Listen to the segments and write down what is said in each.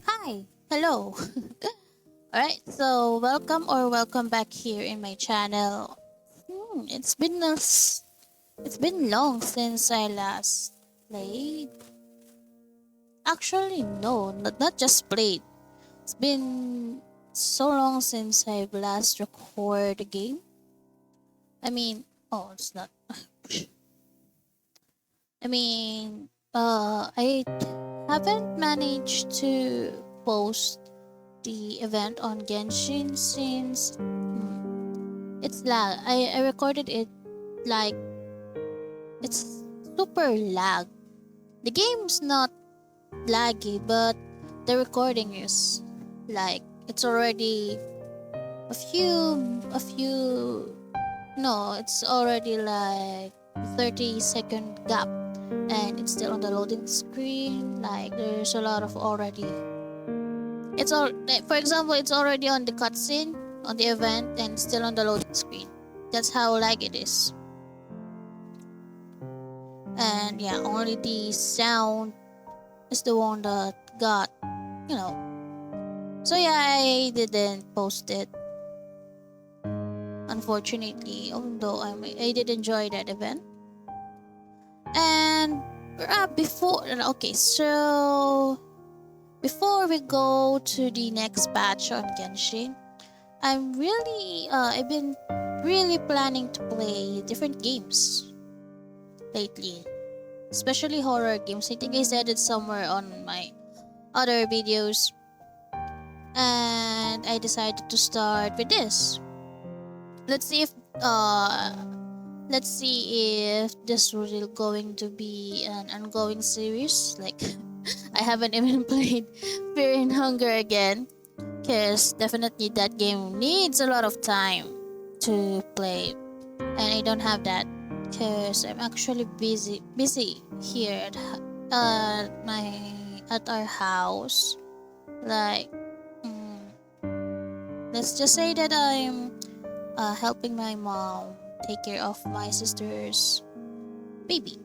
Hi, hello. Alright, so welcome back here in my channel. It's been long since I last played. Actually, no, not just played. It's been so long since I've last recorded a game. I mean, oh, it's not. I haven't managed to post the event on Genshin since it's lag. I recorded it like it's super lag. The game's not laggy, but the recording is like it's already a few no, it's already like 30-second gap and it's still on the loading screen. Like there's a lot of already it's all like, for example, it's already on the cutscene on the event and still on the loading screen. That's how lag it is. And yeah, only the sound is the one that got, you know. So yeah, I didn't post it, unfortunately, although I did enjoy that event. And before, okay, so before we go to the next batch on Genshin, I've been really planning to play different games lately, especially horror games. I think I said it somewhere on my other videos, and I decided to start with this. Let's see if uh let's see if this will going to be an ongoing series. Like I haven't even played Fear and Hunger again, because definitely that game needs a lot of time to play, and I don't have that because I'm actually busy here my at our house. Like, mm, let's just say that I'm helping my mom take care of my sister's baby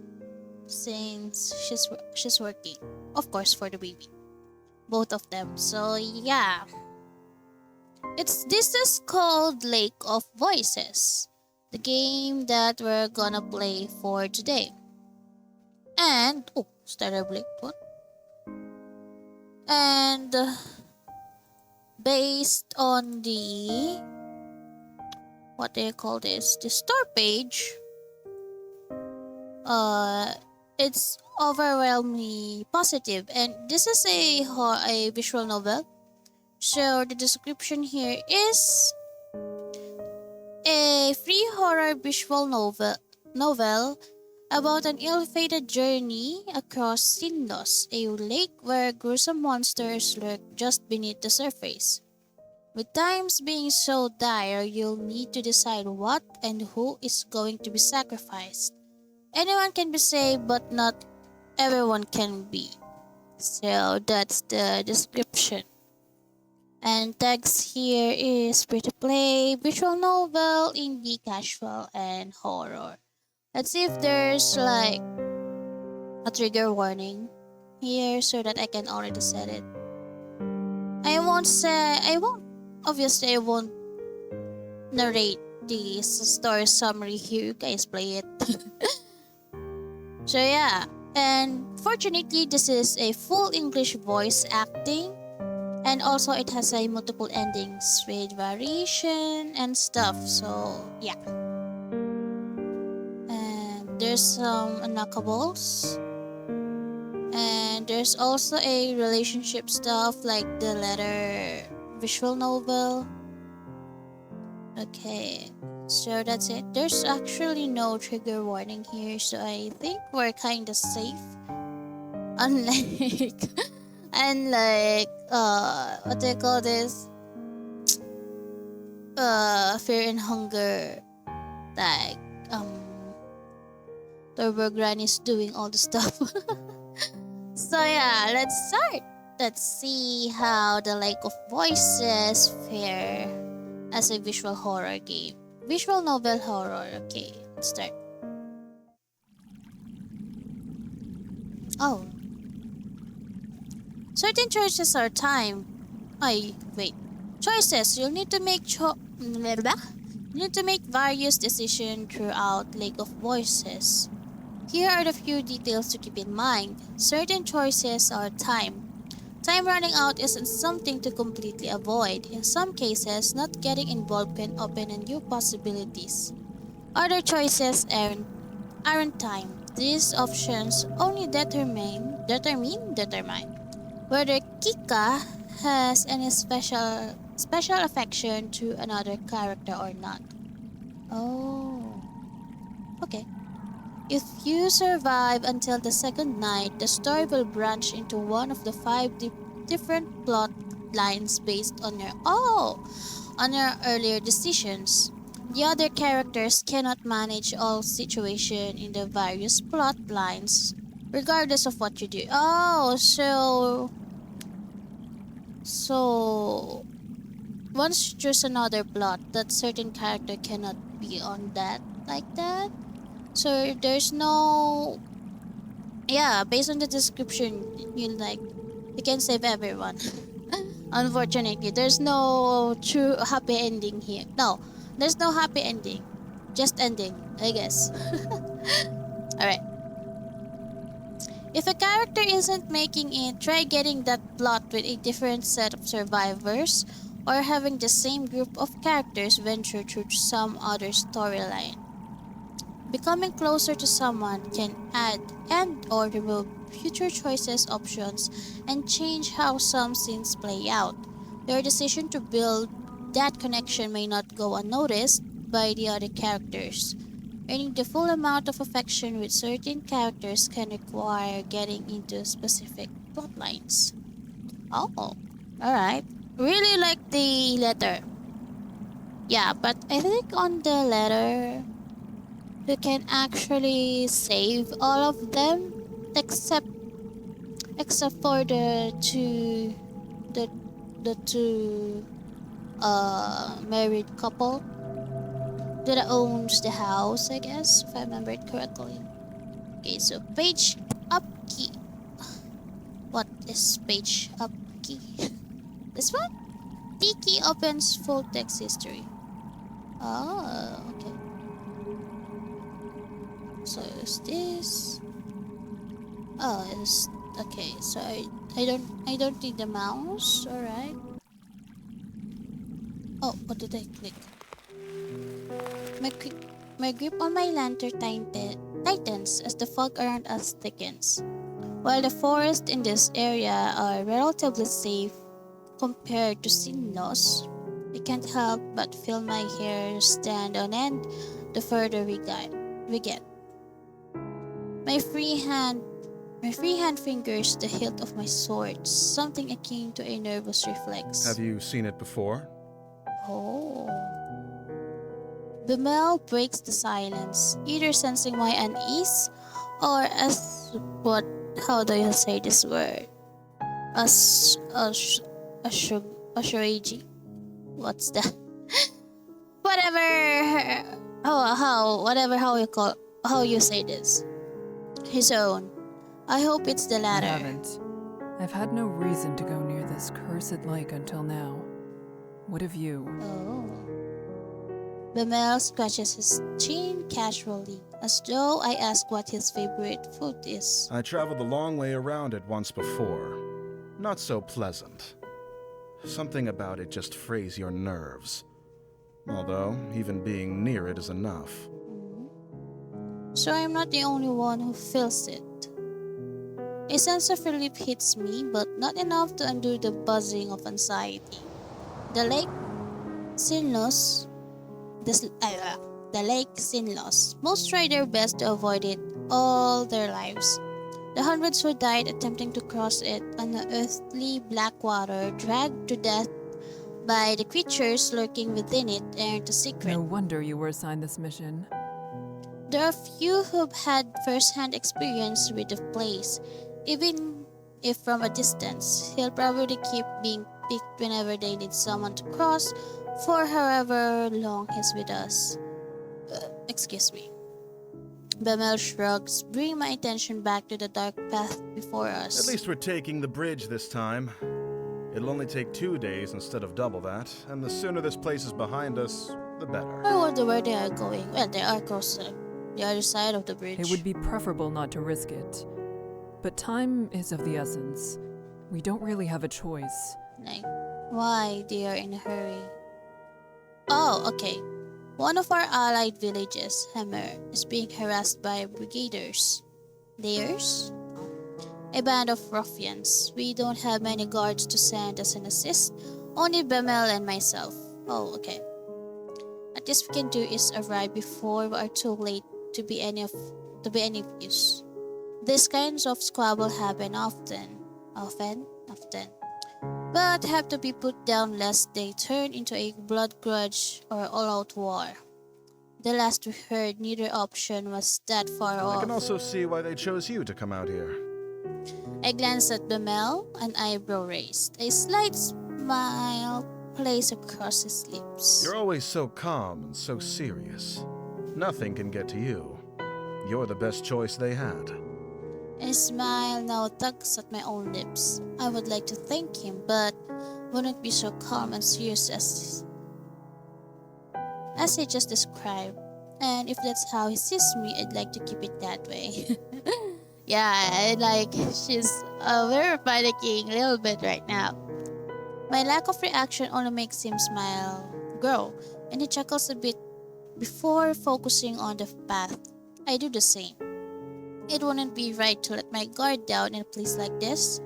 since she's working, of course, for the baby, both of them. So yeah, it's this is called Lake of Voices, the game that we're gonna play for today. And oh, starter Blake, what? And based on the what do you call this? The store page, uh, it's overwhelmingly positive, and this is a visual novel. So the description here is a free horror visual novel about an ill-fated journey across Sindos, a lake where gruesome monsters lurk just beneath the surface. With times being so dire, you'll need to decide what and who is going to be sacrificed. Anyone can be saved, but not everyone can be. So that's the description. And text here is free to play, visual novel, indie, casual, and horror. Let's see if there's like a trigger warning here so that I can already set it. Obviously, I won't narrate the story summary here. You guys play it. So, yeah. And fortunately, this is a full English voice acting. And also, it has a multiple endings with variation and stuff. So, yeah. And there's some unlockables. And there's also a relationship stuff like the letter visual novel. Okay, so that's it. There's actually no trigger warning here, so I think we're kind of safe. Unlike, what do you call this? Fear and Hunger. Like, Turbo Granny's doing all the stuff. So yeah, let's start. Let's see how the Lake of Voices fare as a visual horror game. Visual novel horror. Okay, let's start. Oh, Certain choices are time. Wait. Choices. You'll need to make you need to make various decisions throughout Lake of Voices. Here are the few details to keep in mind. Certain choices are time. Time running out isn't something to completely avoid. In some cases, not getting involved can open a new possibilities. Other choices aren't time. These options only determine whether Kika has any special affection to another character or not. Oh, okay. If you survive until the second night, the story will branch into one of the five different plot lines based on your earlier decisions. The other characters cannot manage all situations in the various plot lines, regardless of what you do. So once you choose another plot, that certain character cannot be on that like that. So there's no, yeah, based on the description, you can save everyone. Unfortunately, there's no true happy ending here. No, there's no happy ending. Just ending, I guess. Alright. If a character isn't making it, try getting that plot with a different set of survivors or having the same group of characters venture through some other storyline. Becoming closer to someone can add and or remove future choices options and change how some scenes play out. Your decision to build that connection may not go unnoticed by the other characters. Earning the full amount of affection with certain characters can require getting into specific plotlines. Oh, alright. Really like the letter. Yeah, but I think on the letter you can actually save all of them except for the the two married couple that owns the house, I guess, if I remember it correctly. Okay, so page up key. What is page up key? This one? T key opens full text history. Oh, okay. So is this? Oh, it's okay. So I don't need the mouse. All right. Oh, what did I click? My quick, my grip on my lantern tightens as the fog around us thickens. While the forests in this area are relatively safe compared to Sinlos, I can't help but feel my hair stand on end the further we get. My free hand My free hand fingers the hilt of my sword, something akin to a nervous reflex. Have you seen it before? Oh. Bemel breaks the silence, either sensing my unease or as what how do you say this word? As assurage. What's that? Whatever how you call how you say this. His own. I hope it's the I latter. haven't. I've had no reason to go near this cursed lake until now. What have you? Oh. Bemel scratches his chin casually, as though I ask what his favorite food is. I traveled a long way around it once before. Not so pleasant. Something about it just frays your nerves. Although, even being near it is enough. So I'm not the only one who feels it. A sense of relief hits me, but not enough to undo the buzzing of anxiety. The lake Sinlos, the lake Sinlos. Most try their best to avoid it all their lives. The hundreds who died attempting to cross it unearthly black water, dragged to death by the creatures lurking within it, aren't a secret. No wonder you were assigned this mission. There are few who've had first-hand experience with the place. Even if from a distance, he'll probably keep being picked whenever they need someone to cross for however long he's with us. Excuse me. Bemel shrugs, bringing my attention back to the dark path before us. At least we're taking the bridge this time. It'll only take 2 days instead of double that, and the sooner this place is behind us, the better. I wonder where they are going. Well, they are across the other side of the bridge. It would be preferable not to risk it. But time is of the essence. We don't really have a choice. Like, why they are in a hurry? Oh, okay. One of our allied villages, Hammer, is being harassed by brigaders. Theirs? A band of ruffians. We don't have many guards to send as an assist, only Bemel and myself. Oh, okay. At least we can do is arrive before we are too late to be any use. These kinds of squabble happen often, but have to be put down lest they turn into a blood grudge or all-out war. The last we heard, neither option was that far off. I can also see why they chose you to come out here. I glanced at Bemel, an eyebrow raised. A slight smile plays across his lips. You're always so calm and so serious. Nothing can get to you. You're the best choice they had. A smile now tugs at my own lips. I would like to thank him, but wouldn't be so calm and serious as he just described. And if that's how he sees me, I'd like to keep it that way. Yeah, she's very panicking a little bit right now. My lack of reaction only makes him smile grow, and he chuckles a bit before focusing on the path. I do the same. It wouldn't be right to let my guard down in a place like this.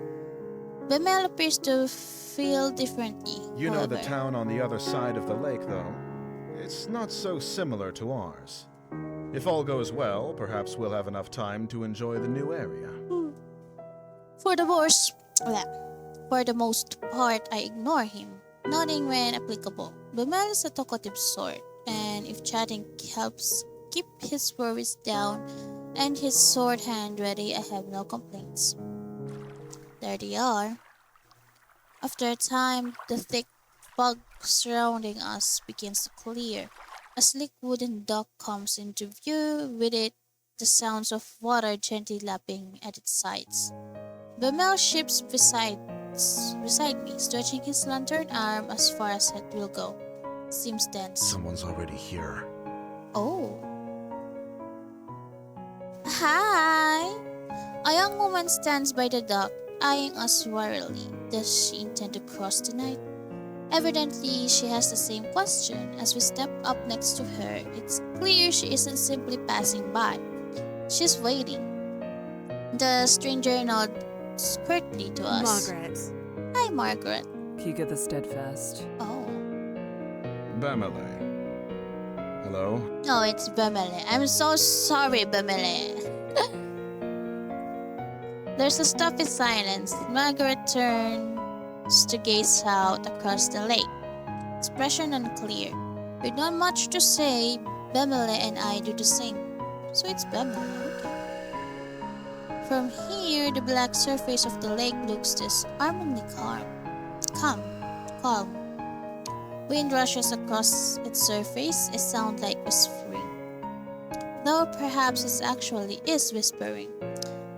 Bemel appears to feel differently. You know the however. town on the other side of the lake, though. It's not so similar to ours. If all goes well, perhaps we'll have enough time to enjoy the new area. For the most part, I ignore him, nodding when applicable. Bemel is a talkative sort, and if chatting helps keep his worries down and his sword hand ready, I have no complaints. There they are. After a time, the thick fog surrounding us begins to clear. A sleek wooden dock comes into view, with it the sounds of water gently lapping at its sides. Bemel ships beside me, stretching his lantern arm as far as it will go. Seems tense. Someone's already here. Oh. Hi! A young woman stands by the dock, eyeing us warily. Does she intend to cross tonight? Evidently, she has the same question. As we step up next to her, it's clear she isn't simply passing by. She's waiting. The stranger nods curtly to us. Margaret. Hi, Margaret. Kika the Steadfast. Oh. Bemele. Hello? Oh, it's Bemele. I'm so sorry, Bemele. There's a stuffy silence. Margaret turns to gaze out across the lake. Expression unclear. With not much to say, Bemele and I do the same. So it's Bemele, okay. From here, the black surface of the lake looks disarmingly calm. Wind rushes across its surface, a sound like whispering. Though perhaps it actually is whispering.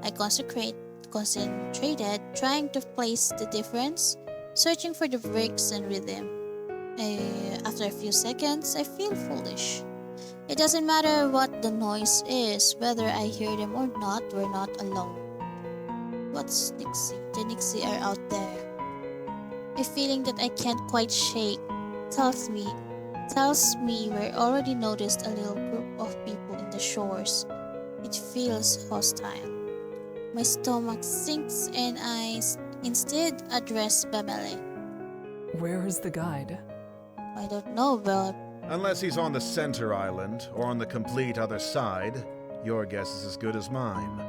I concentrated, trying to place the difference, searching for the breaks and rhythm. After a few seconds, I feel foolish. It doesn't matter what the noise is, whether I hear them or not, we're not alone. What's Nixie? The Nixie are out there. A feeling that I can't quite shake tells me we're already noticed a little group of people in the shores. It feels hostile. My stomach sinks and I instead address Bemele. Where is the guide? I don't know, but Unless he's on the center island, or on the complete other side, your guess is as good as mine.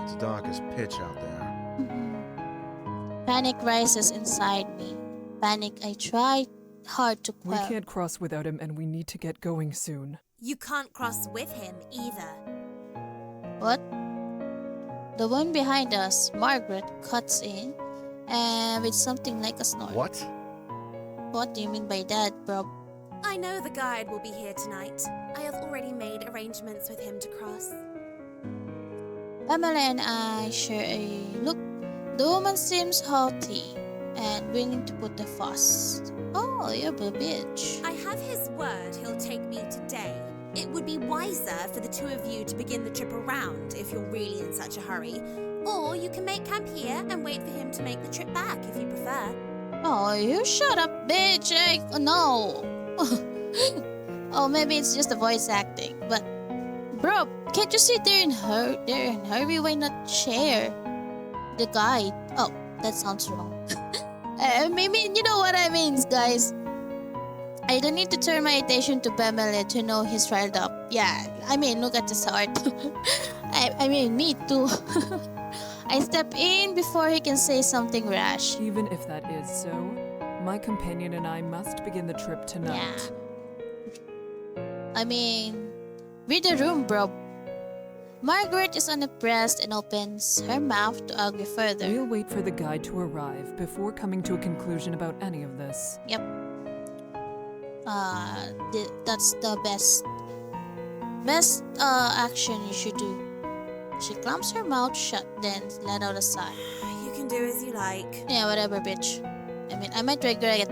It's dark as pitch out there. Panic rises inside me. Panic I try hard to We quell. can't cross without him, and we need to get going soon. You can't cross with him either. What? The one behind us, Margaret, cuts in, and with something like a snort. What? What do you mean by that, bro? I know the guide will be here tonight. I have already made arrangements with him to cross. Pamela and I share a look. The woman seems haughty and willing to put the fuss. Oh, you're a bitch. I have his word he'll take me today. It would be wiser for the two of you to begin the trip around if you're really in such a hurry. Or you can make camp here and wait for him to make the trip back if you prefer. Oh, you shut up, bitch. No. Oh, maybe it's just the voice acting. But, bro, can't you sit there and hurry? Why not share the guide? Oh, that sounds wrong. Maybe you know what I mean, guys. I don't need to turn my attention to Pamela to know he's riled up. Yeah, I mean, look at his heart. I mean, me too. I step in before he can say something rash. Even if that is so, my companion and I must begin the trip tonight. Yeah. I mean, read the room, bro. Margaret is unimpressed and opens her mouth to argue further. We'll wait for the guide to arrive before coming to a conclusion about any of this. Yep. That's the best action you should do. She clamps her mouth shut, then let out a sigh. You can do as you like. Yeah, whatever, bitch. I mean, I might regret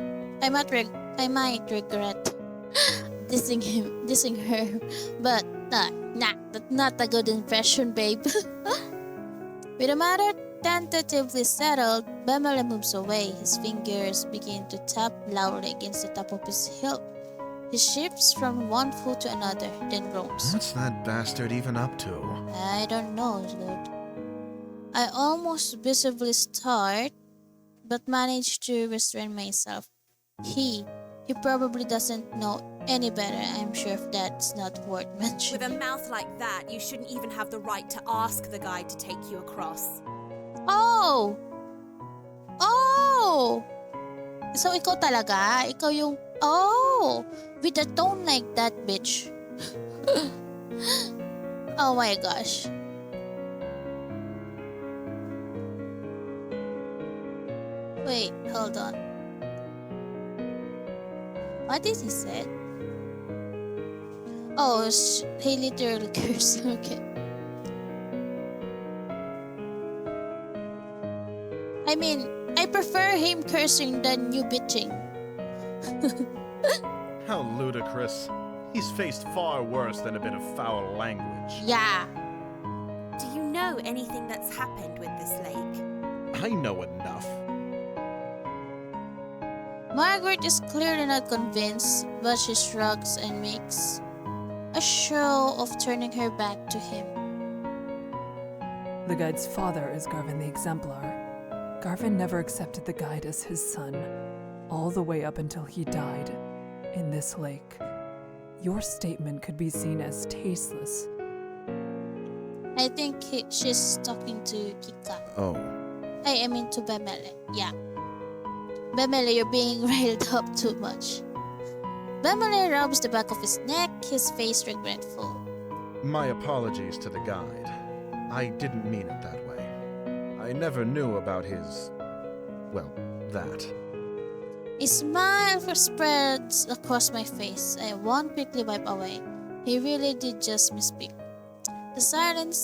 dissing her, but that's not a good impression, babe. With the matter tentatively settled, Pamela moves away. His fingers begin to tap loudly against the top of his hilt. He shifts from one foot to another, then roams. What's that bastard even up to? I don't know, Lord. I almost visibly start, but manage to restrain myself. He probably doesn't know any better. I'm sure if that's not worth mentioning. With a mouth like that, you shouldn't even have the right to ask the guide to take you across. Oh! Oh! So ikaw talaga? Ikaw yung... Oh! With a tone like that, bitch. Oh my gosh. Wait, hold on. What did he say? Oh, he literally cursed. Okay. I mean, I prefer him cursing than you bitching. How ludicrous. He's faced far worse than a bit of foul language. Yeah. Do you know anything that's happened with this lake? I know enough. Margaret is clearly not convinced, but she shrugs and makes a show of turning her back to him. The guide's father is Garvin the Exemplar. Garvin never accepted the guide as his son, all the way up until he died in this lake. Your statement could be seen as tasteless. I think she's talking to Kika. Oh. I mean to Pamela. Yeah. Pamela, you're being railed up too much. Pamela rubs the back of his neck, his face regretful. My apologies to the guide. I didn't mean it that way. I never knew about his... well, that. A smile spreads across my face. I won't quickly wipe away. He really did just misspeak. The silence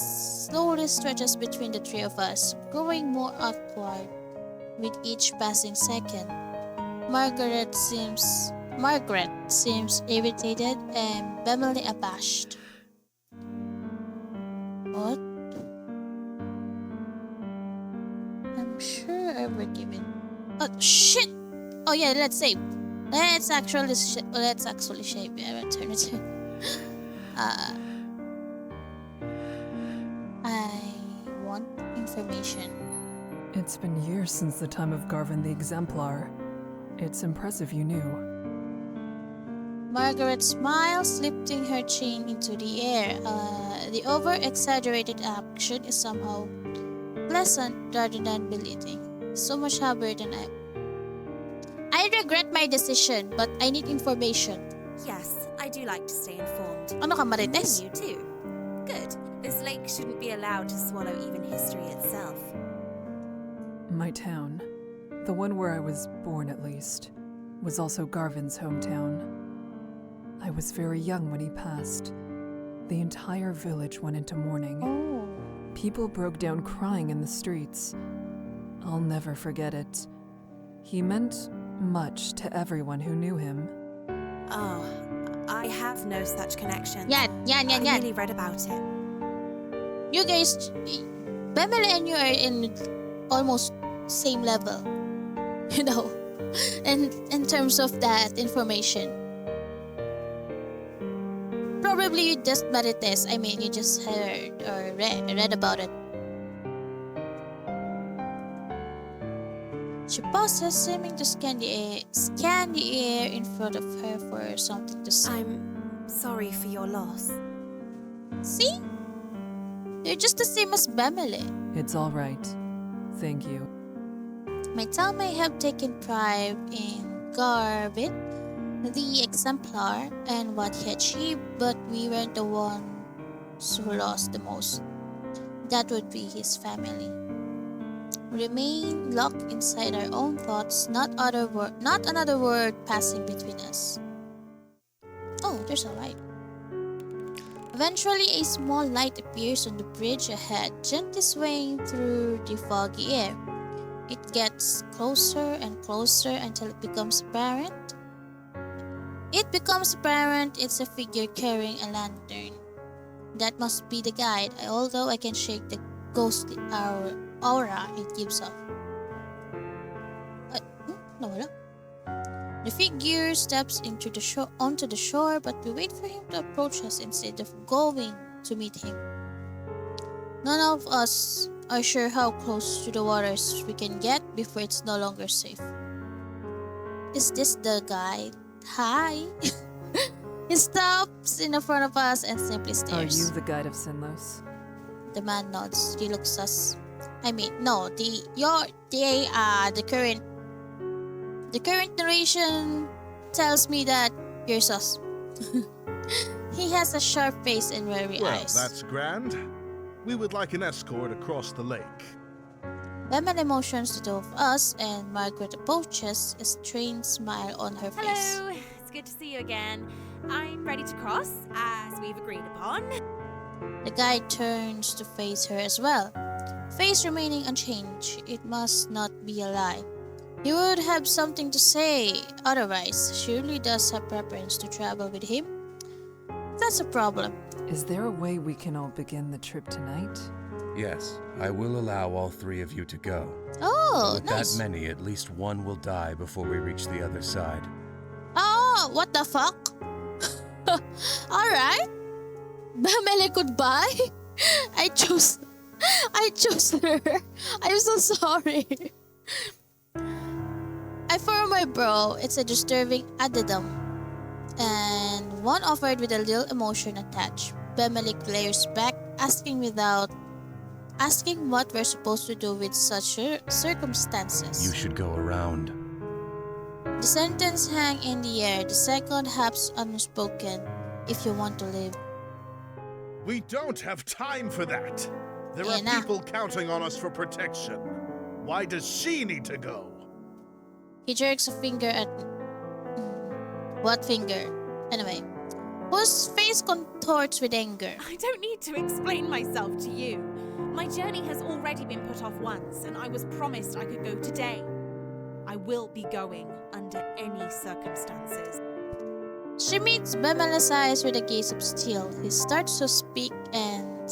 slowly stretches between the three of us, growing more awkward with each passing second. Margaret seems irritated and Pamela abashed. What? I'm sure I were given. Oh shit! Oh yeah, let's save. Let's actually save. Yeah, return it. I want information. It's been years since the time of Garvin the Exemplar. It's impressive you knew. Margaret smiles, lifting her chin into the air. The over-exaggerated action is somehow pleasant rather than belittling. So much happier than I regret my decision, but I need information. Yes, I do like to stay informed. Ano ka, Marites? You too. Good. This lake shouldn't be allowed to swallow even history itself. My town, the one where I was born at least, was also Garvin's hometown. I was very young when he passed. The entire village went into mourning. Oh. People broke down crying in the streets. I'll never forget it. He meant much to everyone who knew him. Oh, I have no such connection. Yan. I really read about it. You guys, Bemele and you are in almost same level. You know, and in terms of that information. Probably you just Marites. I mean, you just heard or read about it. She pauses, seeming to scan the air in front of her for something to say. I'm sorry for your loss. See? You're just the same as Bemele. It's all right. Thank you. My town may have taken pride in Garvin, the exemplar, and what he achieved, but we weren't the ones who lost the most. That would be his family. We remain locked inside our own thoughts, not another word passing between us. Oh, there's a light. Eventually, a small light appears on the bridge ahead, gently swaying through the foggy air. It gets closer and closer until it becomes apparent. It's a figure carrying a lantern. That must be the guide, although I can shake the ghostly aura it gives off. Nawala. The figure steps onto the shore, but we wait for him to approach us instead of going to meet him. None of us are sure how close to the waters we can get before it's no longer safe. Is this the guide? Hi! He stops in front of us and simply Are stares. you the guide of Sinlos? The man nods. He looks us. I mean, no. The current narration tells me that you're sus. He has a sharp face and weary Well, eyes. that's grand. We would like an escort across the lake. Lemon motions to two of us, and Margaret approaches, a strained smile on her face. Hello, it's good to see you again. I'm ready to cross, as we've agreed upon. The guide turns to face her as well, face remaining unchanged. It must not be a lie. He would have something to say, otherwise, surely does have preference to travel with him. That's a problem. Is there a way we can all begin the trip tonight? Yes, I will allow all three of you to go. Oh, With nice. that many, at least one will die before we reach the other side. Oh, what the fuck? Alright. Bamele goodbye. I chose her. I'm so sorry. I furrow my brow. It's a disturbing addendum, and one offered with a little emotion attached. Bemele glares back, asking what we're supposed to do with such circumstances. You should go around. The sentence hang in the air, the second half's unspoken. If you want to live. We don't have time for that. There are Ena. people counting on us for protection. Why does she need to go? He jerks a finger at... What finger? Anyway. Whose face contorts with anger. I don't need to explain myself to you. My journey has already been put off once, and I was promised I could go today. I will be going under any circumstances. She meets Bemele's eyes with a gaze of steel. He starts to speak and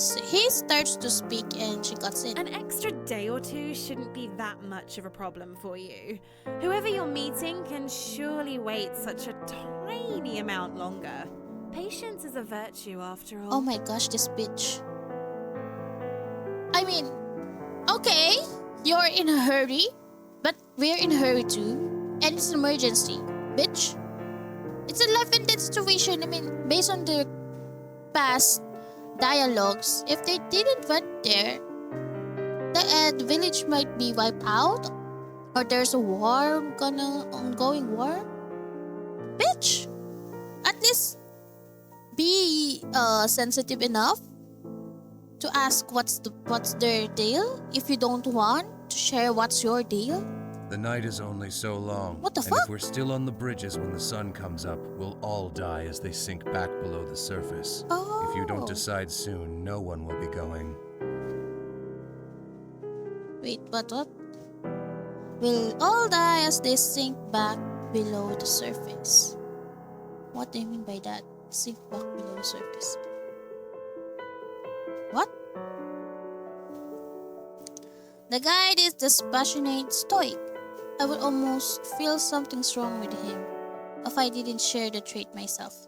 she cuts in. An extra day or two shouldn't be that much of a problem for you. Whoever you're meeting can surely wait such a tiny amount longer. Patience is a virtue after all. Oh my gosh, this bitch. I mean, okay, you're in a hurry, but we're in a hurry too. And it's an emergency, bitch. It's a life and death situation. I mean, based on the past dialogues, if they didn't went there, the village might be wiped out, or there's a ongoing war. Bitch, at least be sensitive enough to ask what's their deal. If you don't want to share what's your deal, The night is only so long. What the and fuck? if we're still on the bridges when the sun comes up, we'll all die as they sink back below the surface. Oh. If you don't decide soon, no one will be going. Wait, what? We'll all die as they sink back below the surface. What do you mean by that? Sink back below the surface. What? The guide is dispassionate stoic. I would almost feel something's wrong with him if I didn't share the trait myself.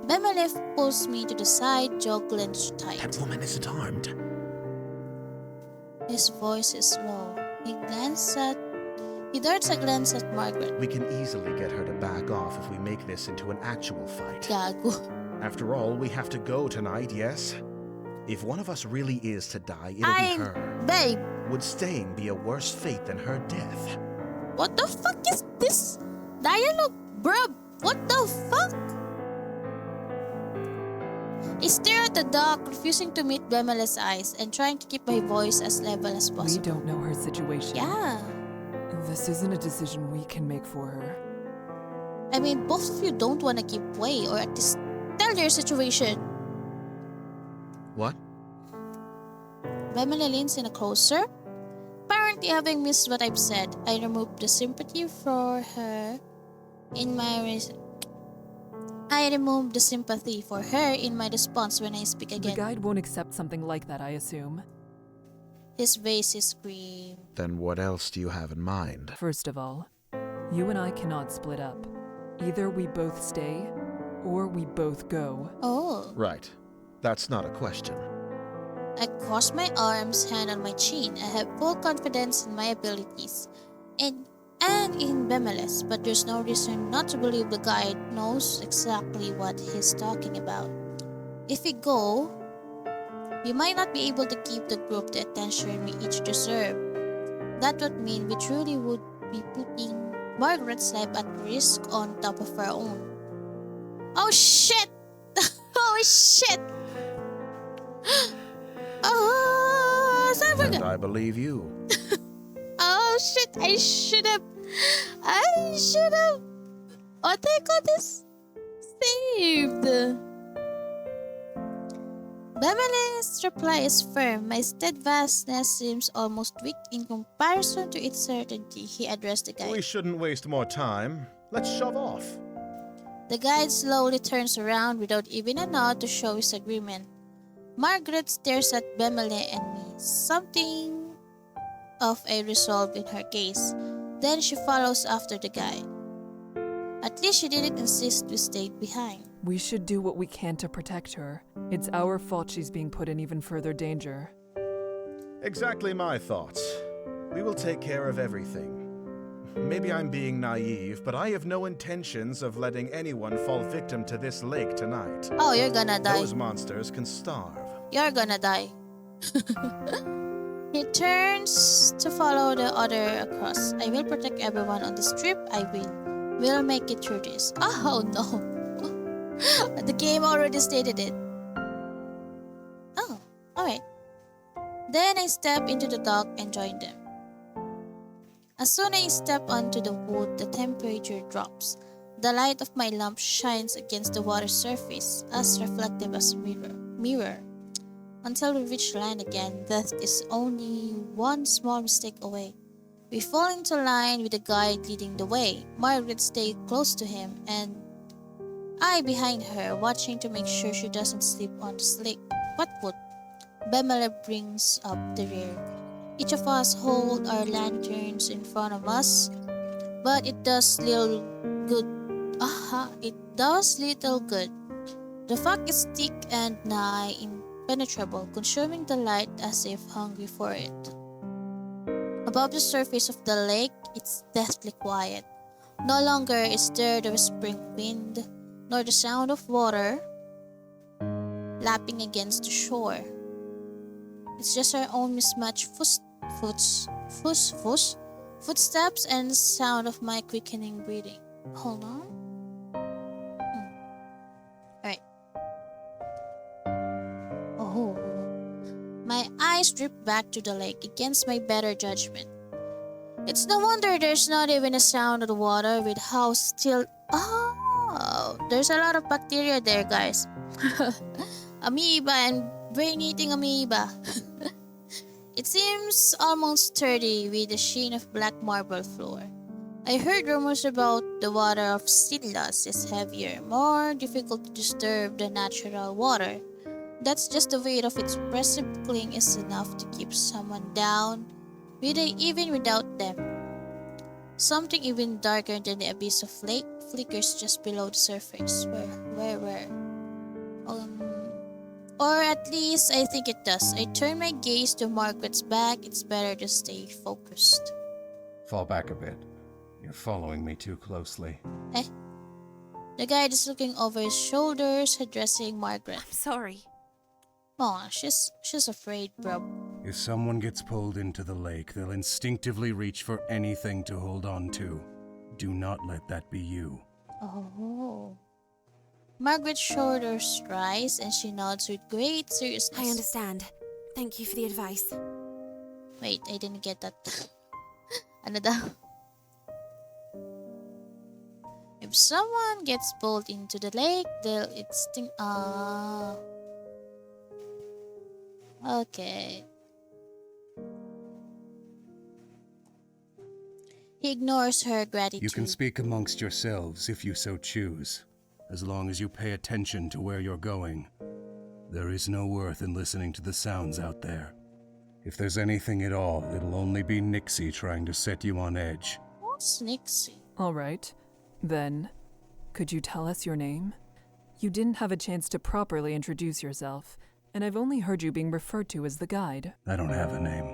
Bemelef pulls me to the side, jaw clenched tight. That woman isn't armed. His voice is low. He darts a glance at Margaret. We can easily get her to back off if we make this into an actual fight. Gago. After all, we have to go tonight, yes? If one of us really is to die, it'll be her. Babe, Would staying be a worse fate than her death? what the fuck is this dialogue, bruh? What the fuck? I stare at the dog, refusing to meet Bemel's eyes and trying to keep my voice as level as We possible. don't know her situation. Yeah. This isn't a decision we can make for her. I mean, both of you don't want to give way or at least tell your situation. What? Bemele leans in closer. Apparently having missed what I've said, I removed the sympathy for her in my I removed the sympathy for her in my response when I speak The again. guide won't accept something like that, I assume. His face is grim. Then what else do you have in mind? First of all, you and I cannot split up. Either we both stay, or we both go. Oh. Right. That's not a question. I cross my arms, hand on my chin. I have full confidence in my abilities and in Bemeles, but there's no reason not to believe the guide knows exactly what he's talking about. If we go, we might not be able to give the group the attention we each deserve. That would mean we truly would be putting Margaret's life at risk on top of our own. Oh shit! Oh shit! Oh, sorry And I believe you. Oh shit! I should have. What do you call this? Saved. Bemele's reply is firm. My steadfastness seems almost weak in comparison to its certainty. He addressed the guide. We shouldn't waste more time. Let's shove off. The guide slowly turns around without even a nod to show his agreement. Margaret stares at Bemele and me, something of a resolve in her gaze. Then she follows after the guide. At least she didn't insist we stayed behind. We should do what we can to protect her. It's our fault she's being put in even further danger. Exactly my thoughts. We will take care of everything. Maybe I'm being naive, but I have no intentions of letting anyone fall victim to this lake tonight. Oh, you're gonna die. Those monsters can starve. You're gonna die. He turns to follow the other across. I will protect everyone on this trip. I will. We'll make it through this. Oh no. The game already stated it. Oh, alright. Then I step into the dock and join them. As soon as I step onto the wood, the temperature drops. The light of my lamp shines against the water surface, as reflective as a mirror. Until we reach land again, death is only one small mistake away. We fall into line with the guide leading the way. Margaret stayed close to him, and I behind her, watching to make sure she doesn't slip on the slick wetwood. Bemele brings up the rear. Each of us hold our lanterns in front of us, but it does little good. It does little good. The fog is thick and nigh impenetrable, consuming the light as if hungry for it. Above the surface of the lake, it's deathly quiet. No longer is there the whispering wind, nor the sound of water lapping against the shore. It's just our own mismatched footsteps and the sound of my quickening breathing. Hold on. Alright. Oh. My eyes drift back to the lake against my better judgment. It's no wonder there's not even a sound of the water with how still. Oh, there's a lot of bacteria there, guys. Amoeba and brain-eating amoeba. It seems almost sturdy with a sheen of black marble floor. I heard rumors about the water of Sinlas is heavier, more difficult to disturb than natural water. That's just the weight of its impressive cling is enough to keep someone down, even without them. Something even darker than the abyss of lake flickers just below the surface. Where? Um, or at least I think it does. I turn my gaze to Margaret's back. It's better to stay focused. Fall back a bit. You're following me too closely. Eh? The guide is looking over his shoulders, addressing Margaret. I'm sorry. Oh, she's afraid, bro. If someone gets pulled into the lake, they'll instinctively reach for anything to hold on to. Do not let that be you. Oh. Margaret's shoulders rise and she nods with great seriousness. I understand. Thank you for the advice. Wait, I didn't get that. Ano daw? If someone gets pulled into the lake, they'll extinct. Okay. He ignores her gratitude. You can speak amongst yourselves if you so choose, as long as you pay attention to where you're going. There is no worth in listening to the sounds out there. If there's anything at all, it'll only be Nixie trying to set you on edge. What's Nixie? All right. Then, could you tell us your name? You didn't have a chance to properly introduce yourself, and I've only heard you being referred to as the guide. I don't have a name.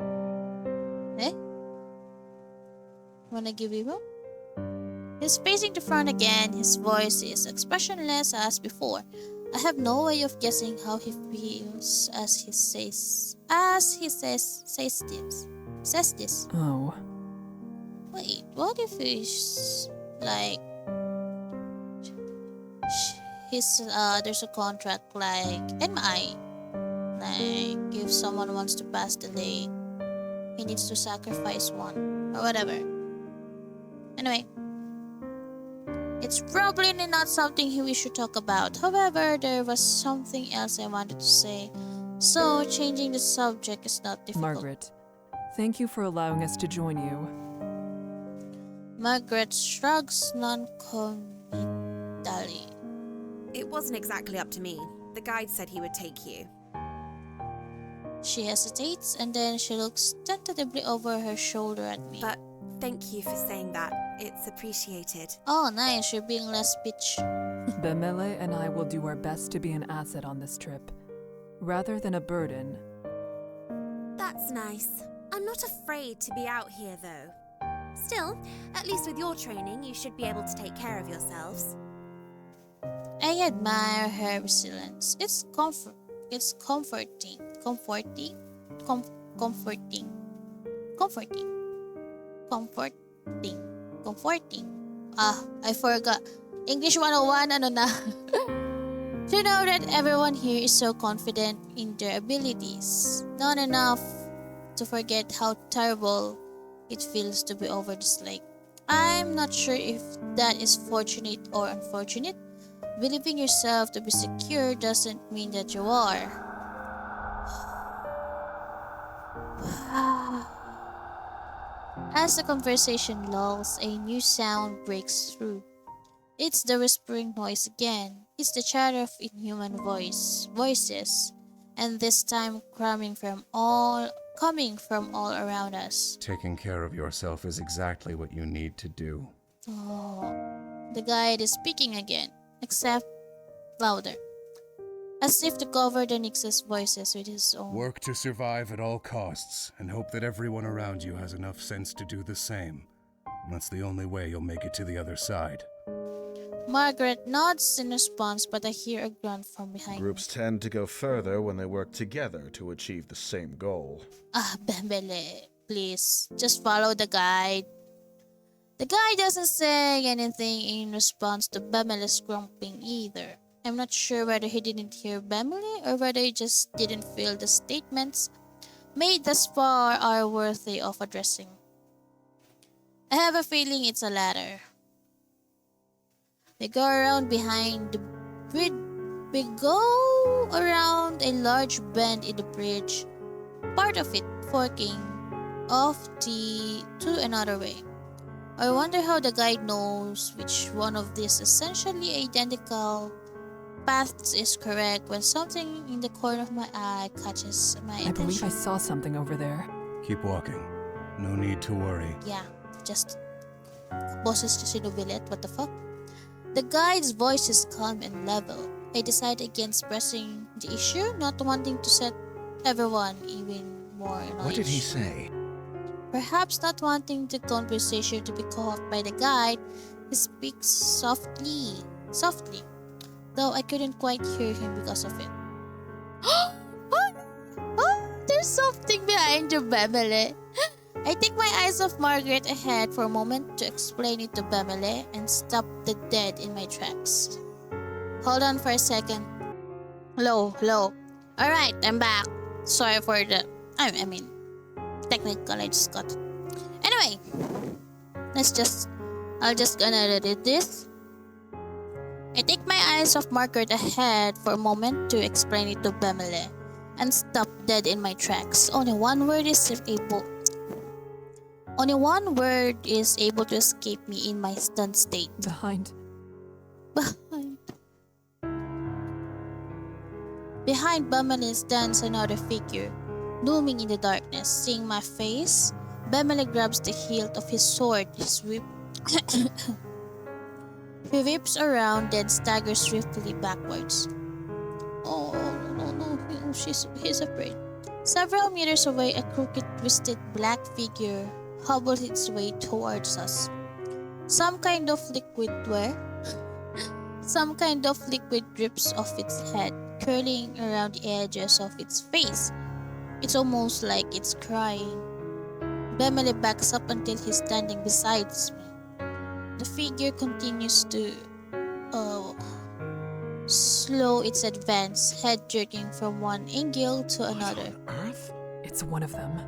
Eh? Wanna give you one? He's facing the front again. His voice is expressionless as before. I have no way of guessing how he feels as he says this. Oh. Wait, what if he's like there's a contract like MI. Like if someone wants to pass the lake, he needs to sacrifice one or whatever. Anyway, it's probably not something we should talk about. However, there was something else I wanted to say, so changing the subject is not difficult. Margaret, thank you for allowing us to join you. Margaret shrugs non-committally. It wasn't exactly up to me. The guide said he would take you. She hesitates and then she looks tentatively over her shoulder at me. But thank you for saying that. It's appreciated. Oh, nice. You're being less bitch. Bemele and I will do our best to be an asset on this trip, rather than a burden. That's nice. I'm not afraid to be out here, though. Still, at least with your training, you should be able to take care of yourselves. I admire her resilience. It's comforting. Ah, I forgot. English 101, ano na? To know that everyone here is so confident in their abilities. Not enough to forget how terrible it feels to be over this lake. I'm not sure if that is fortunate or unfortunate. Believing yourself to be secure doesn't mean that you are. As the conversation lulls, a new sound breaks through. It's the whispering noise again. It's the chatter of inhuman voices, and this time coming from all around us. Taking care of yourself is exactly what you need to do. Oh, the guide is speaking again, except louder, as if to cover the Nix's voices with his own. Work to survive at all costs, and hope that everyone around you has enough sense to do the same. That's the only way you'll make it to the other side. Margaret nods in response, but I hear a grunt from behind Groups me. tend to go further when they work together to achieve the same goal. Ah, Bembele, please, just follow the guide. The guy doesn't say anything in response to Bemele's grumping either. I'm not sure whether he didn't hear Bemele or whether he just didn't feel the statements made thus far are worthy of addressing. I have a feeling it's a ladder. We go around behind the bridge. We go around a large bend in the bridge, part of it forking off to another way. I wonder how the guide knows which one of these essentially identical paths is correct when something in the corner of my eye catches my I believe I attention. saw something over there. Keep walking. No need to worry. Yeah, just bosses to sinubilit, what the fuck? The guide's voice is calm and level. I decided against pressing the issue, not wanting to set everyone even more annoyed. What did he say? Perhaps not wanting the conversation to be cut off by the guide, he speaks softly, though I couldn't quite hear him because of it. There's something behind you, Bemele. I take my eyes off Margaret ahead for a moment to explain it to Bemele and stop the dead in my tracks. Hold on for a second. Hello. Alright, I'm back. Sorry for the... I mean, technical, I just got... Anyway, I'll just gonna read this. I take my eyes off Margaret ahead for a moment to explain it to Bemele and stop dead in my tracks. Only one word is able to escape me in my stunned state. Behind Bemele stands another figure, looming in the darkness. Seeing my face, Bemele grabs the hilt of his sword, he whips around, then staggers swiftly backwards. Oh, no, he's afraid. Several meters away, a crooked, twisted black figure hobbles its way towards us. Some kind of liquid drips off its head, curling around the edges of its face. It's almost like it's crying. Bemele backs up until he's standing beside me. The figure continues to slow its advance, head jerking from one angle to another. Earth? It's one of them.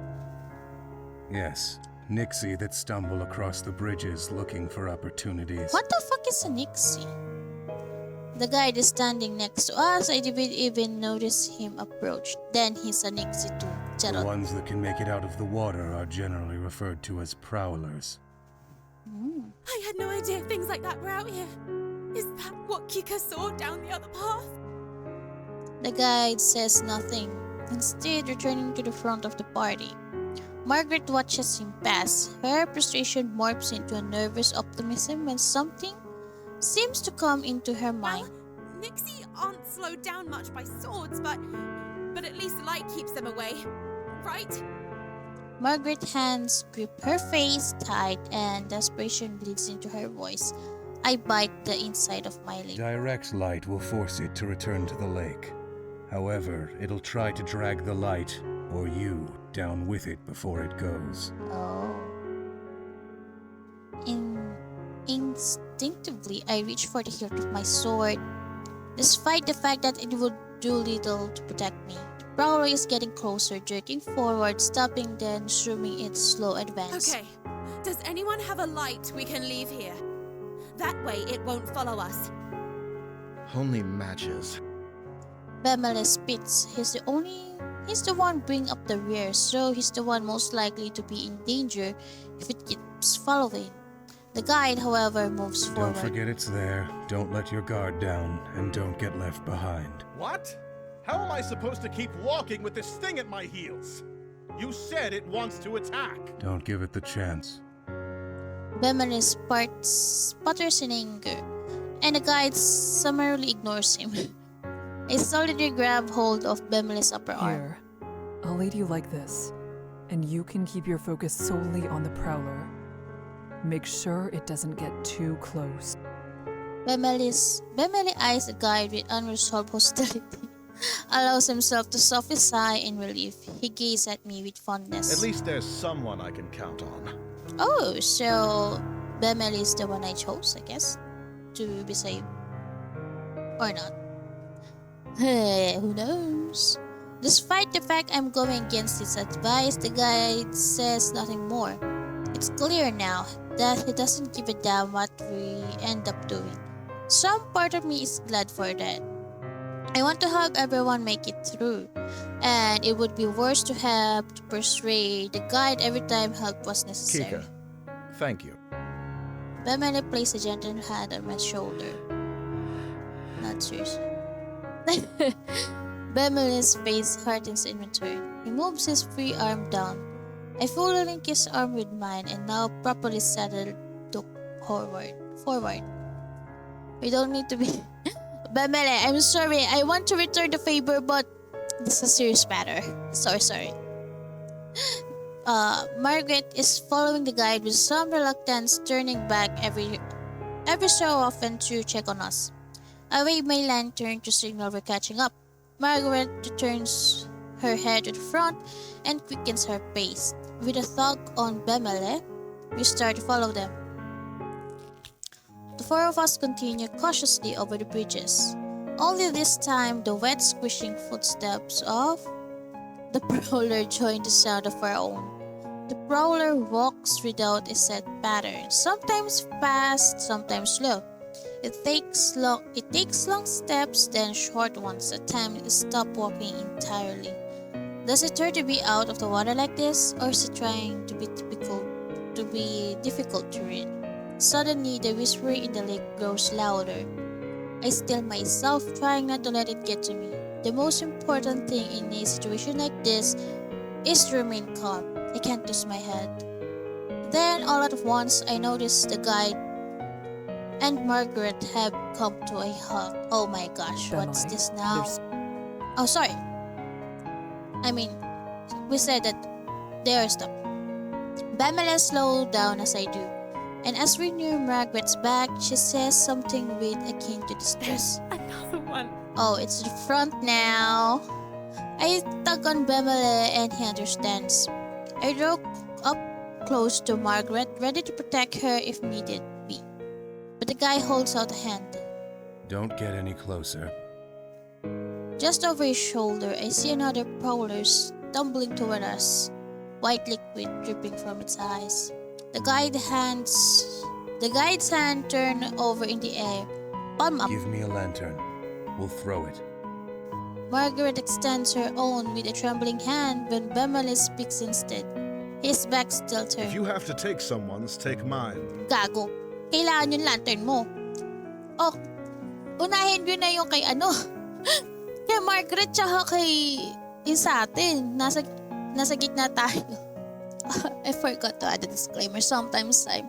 Yes, Nixie that stumble across the bridges looking for opportunities. What the fuck is a Nixie? The guide is standing next to us. I didn't even notice him approach. Then he's a Nixie too. The Charot. ones that can make it out of the water are generally referred to as prowlers. I had no idea things like that were out here. Is that what Kika saw down the other path? The guide says nothing, instead returning to the front of the party. Margaret watches him pass. Her frustration morphs into a nervous optimism when something seems to come into her mind. Well, Nixie aren't slowed down much by swords, but at least the light keeps them away, right? Margaret's hands grip her face tight and desperation bleeds into her voice. I bite the inside of my lip. Direct light will force it to return to the lake. However, it'll try to drag the light, or you, down with it before it goes. Oh. Instinctively, I reach for the hilt of my sword, despite the fact that it would do little to protect me. The prowler is getting closer, jerking forward, stopping, then resuming its slow advance. Okay, does anyone have a light we can leave here? That way it won't follow us. Only matches. Bemele spits. He's the one bringing up the rear, so he's the one most likely to be in danger if it keeps following. The guide, however, moves forward. Don't forget it's there. Don't let your guard down, and don't get left behind. What? How am I supposed to keep walking with this thing at my heels? You said it wants to attack. Don't give it the chance. Bemele sputters in anger, and the guide summarily ignores him. I solidly grab hold of Bemele's upper arm. Here, I'll lead you like this, and you can keep your focus solely on the prowler. Make sure it doesn't get too close. Bemele eyes the guide with unresolved hostility. Allows himself to softly sigh in relief. He gazes at me with fondness. At least there's someone I can count on. Oh, so Bemele is the one I chose, I guess, to be safe. Or not. Who knows? Despite the fact I'm going against his advice, the guide says nothing more. It's clear now that he doesn't give a damn what we end up doing. Some part of me is glad for that. I want to help everyone make it through, and it would be worse to have to persuade the guide every time help was necessary. Kika, thank you. Bemele placed a gentle hand on my shoulder. Not serious. Bemele's face hardens in return. He moves his free arm down. I fully link his arm with mine and now properly settled look forward. We don't need to be... Bemele, I'm sorry. I want to return the favor, but this is a serious matter. Sorry. Margaret is following the guide with some reluctance, turning back every so often to check on us. I wave my lantern to signal we're catching up. Margaret turns her head to the front and quickens her pace. With a thug on Bemele, we start to follow them. The four of us continue cautiously over the bridges. Only this time, the wet, squishing footsteps of the prowler join the sound of our own. The prowler walks without a set pattern, sometimes fast, sometimes slow. It takes long steps, then short ones. At times, it stops walking entirely. Does it turn to be out of the water like this, or is it trying to be difficult to read? Suddenly, the whisper in the lake grows louder. I still myself, trying not to let it get to me. The most important thing in a situation like this is to remain calm. I can't lose my head. Then, all at once, I notice the guide and Margaret have come to a halt. Oh my gosh, what's this now? Oh, sorry. I mean, we said that they are stopped. Bemele slows down as I do. And as we near Margaret's back, she says something with akin to distress. Another one. Oh, it's the front now. I tug on Bemele and he understands. I draw up close to Margaret, ready to protect her if needed be. But the guy holds out a hand. Don't get any closer. Just over his shoulder, I see another prowler stumbling toward us, white liquid dripping from its eyes. The guide's hand turned over in the air, palm up. Give me a lantern. We'll throw it. Margaret extends her own with a trembling hand when Bemele speaks instead. His back still turned. If you have to take someone's, take mine. Gago. Kailangan yung lantern mo. Oh, unahin yun na yung kay ano. Kay Margaret tsaka kay sa atin. Nasa gitna tayo. I forgot to add a disclaimer. Sometimes I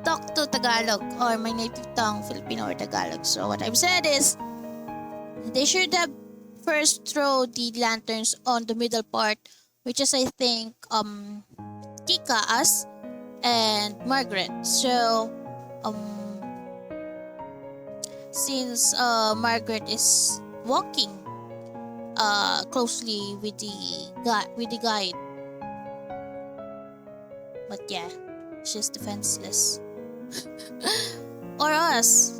talk to Tagalog or my native tongue, Filipino or Tagalog. So what I've said is, they should have first throw the lanterns on the middle part, which is I think Kika, us, and Margaret. So since Margaret is walking closely with the guide. But yeah, she's defenseless. Or us.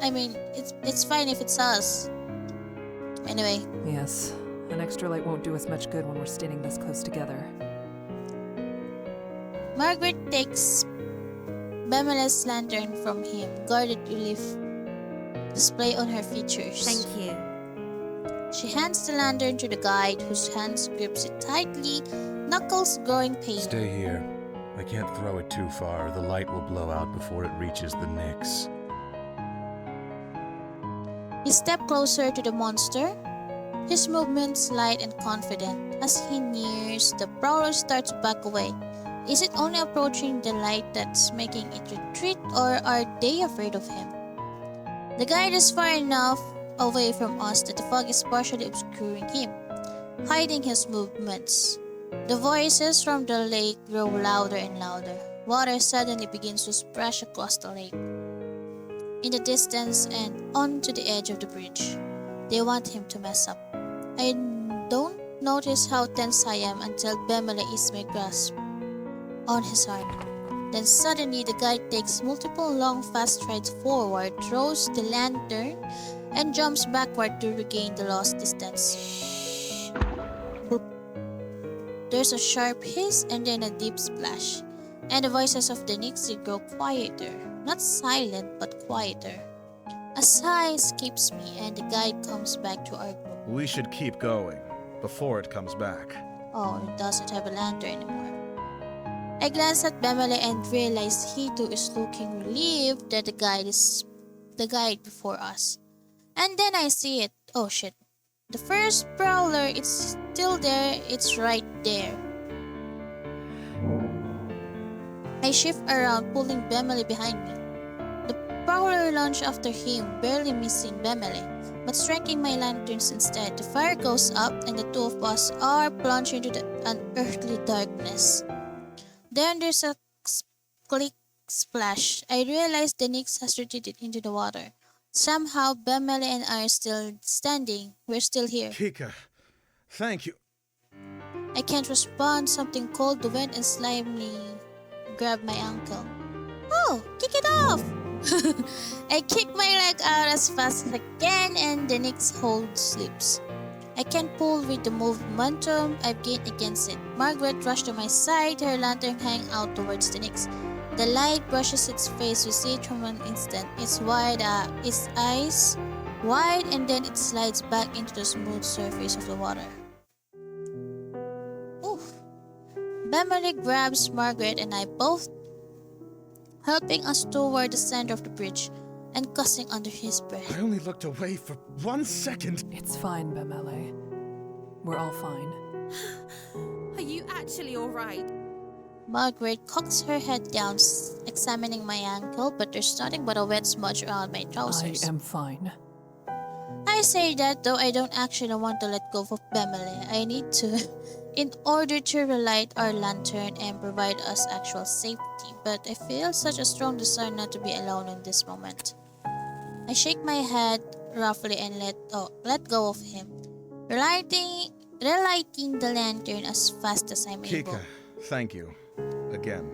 I mean, it's fine if it's us. Anyway. Yes, an extra light won't do us much good when we're standing this close together. Margaret takes Bemele's lantern from him, guarded relief display on her features. Thank you. She hands the lantern to the guide, whose hands grips it tightly, knuckles growing pale. Stay here. I can't throw it too far. The light will blow out before it reaches the Nyx. He stepped closer to the monster, his movements light and confident. As he nears, the prowler starts to back away. Is it only approaching the light that's making it retreat, or are they afraid of him? The guide is far enough away from us that the fog is partially obscuring him, hiding his movements. The voices from the lake grow louder and louder. Water suddenly begins to splash across the lake, in the distance and onto the edge of the bridge. They want him to mess up. I don't notice how tense I am until Bemele eases my grasp on his arm. Then suddenly the guide takes multiple long fast strides forward, throws the lantern, and jumps backward to regain the lost distance. Boop. There's a sharp hiss and then a deep splash. and the voices of the Nixie grow quieter. Not silent, but quieter. A sigh escapes me, and the guide comes back to our group. We should keep going before it comes back. Oh, it doesn't have a lantern anymore. I glance at Bemele and realize he too is looking relieved that the guide is the guide before us. And then I see it. Oh shit. The first prowler, it's still there. It's right there. I shift around, pulling Bemele behind me. The prowler lunged after him, barely missing Bemele, but striking my lanterns instead. The fire goes up, and the two of us are plunged into the unearthly darkness. Then there's a click splash. I realize the Nyx has retreated into the water. Somehow, Bemele and I are still standing. We're still here. Kika, thank you. I can't respond. Something cold went and slyly grabbed my ankle. Oh, kick it off! I kick my leg out as fast as I can, and the Nyx hold slips. I can't pull with the momentum I've gained against it. Margaret rushed to my side, her lantern hanging out towards the Nyx. The light brushes its face. We see it from an instant. Its eyes wide, and then it slides back into the smooth surface of the water. Oof. Bemele grabs Margaret and I both, helping us toward the center of the bridge and cussing under his breath. I only looked away for 1 second. It's fine, Bemele. We're all fine. Are you actually alright? Margaret cocks her head down, examining my ankle, but there's nothing but a wet smudge around my trousers. I am fine. I say that, though I don't actually want to let go of Bemele. I need to, in order to relight our lantern and provide us actual safety, but I feel such a strong desire not to be alone in this moment. I shake my head roughly and let go of him, relighting the lantern as fast as I'm able. Kika, thank you. Again.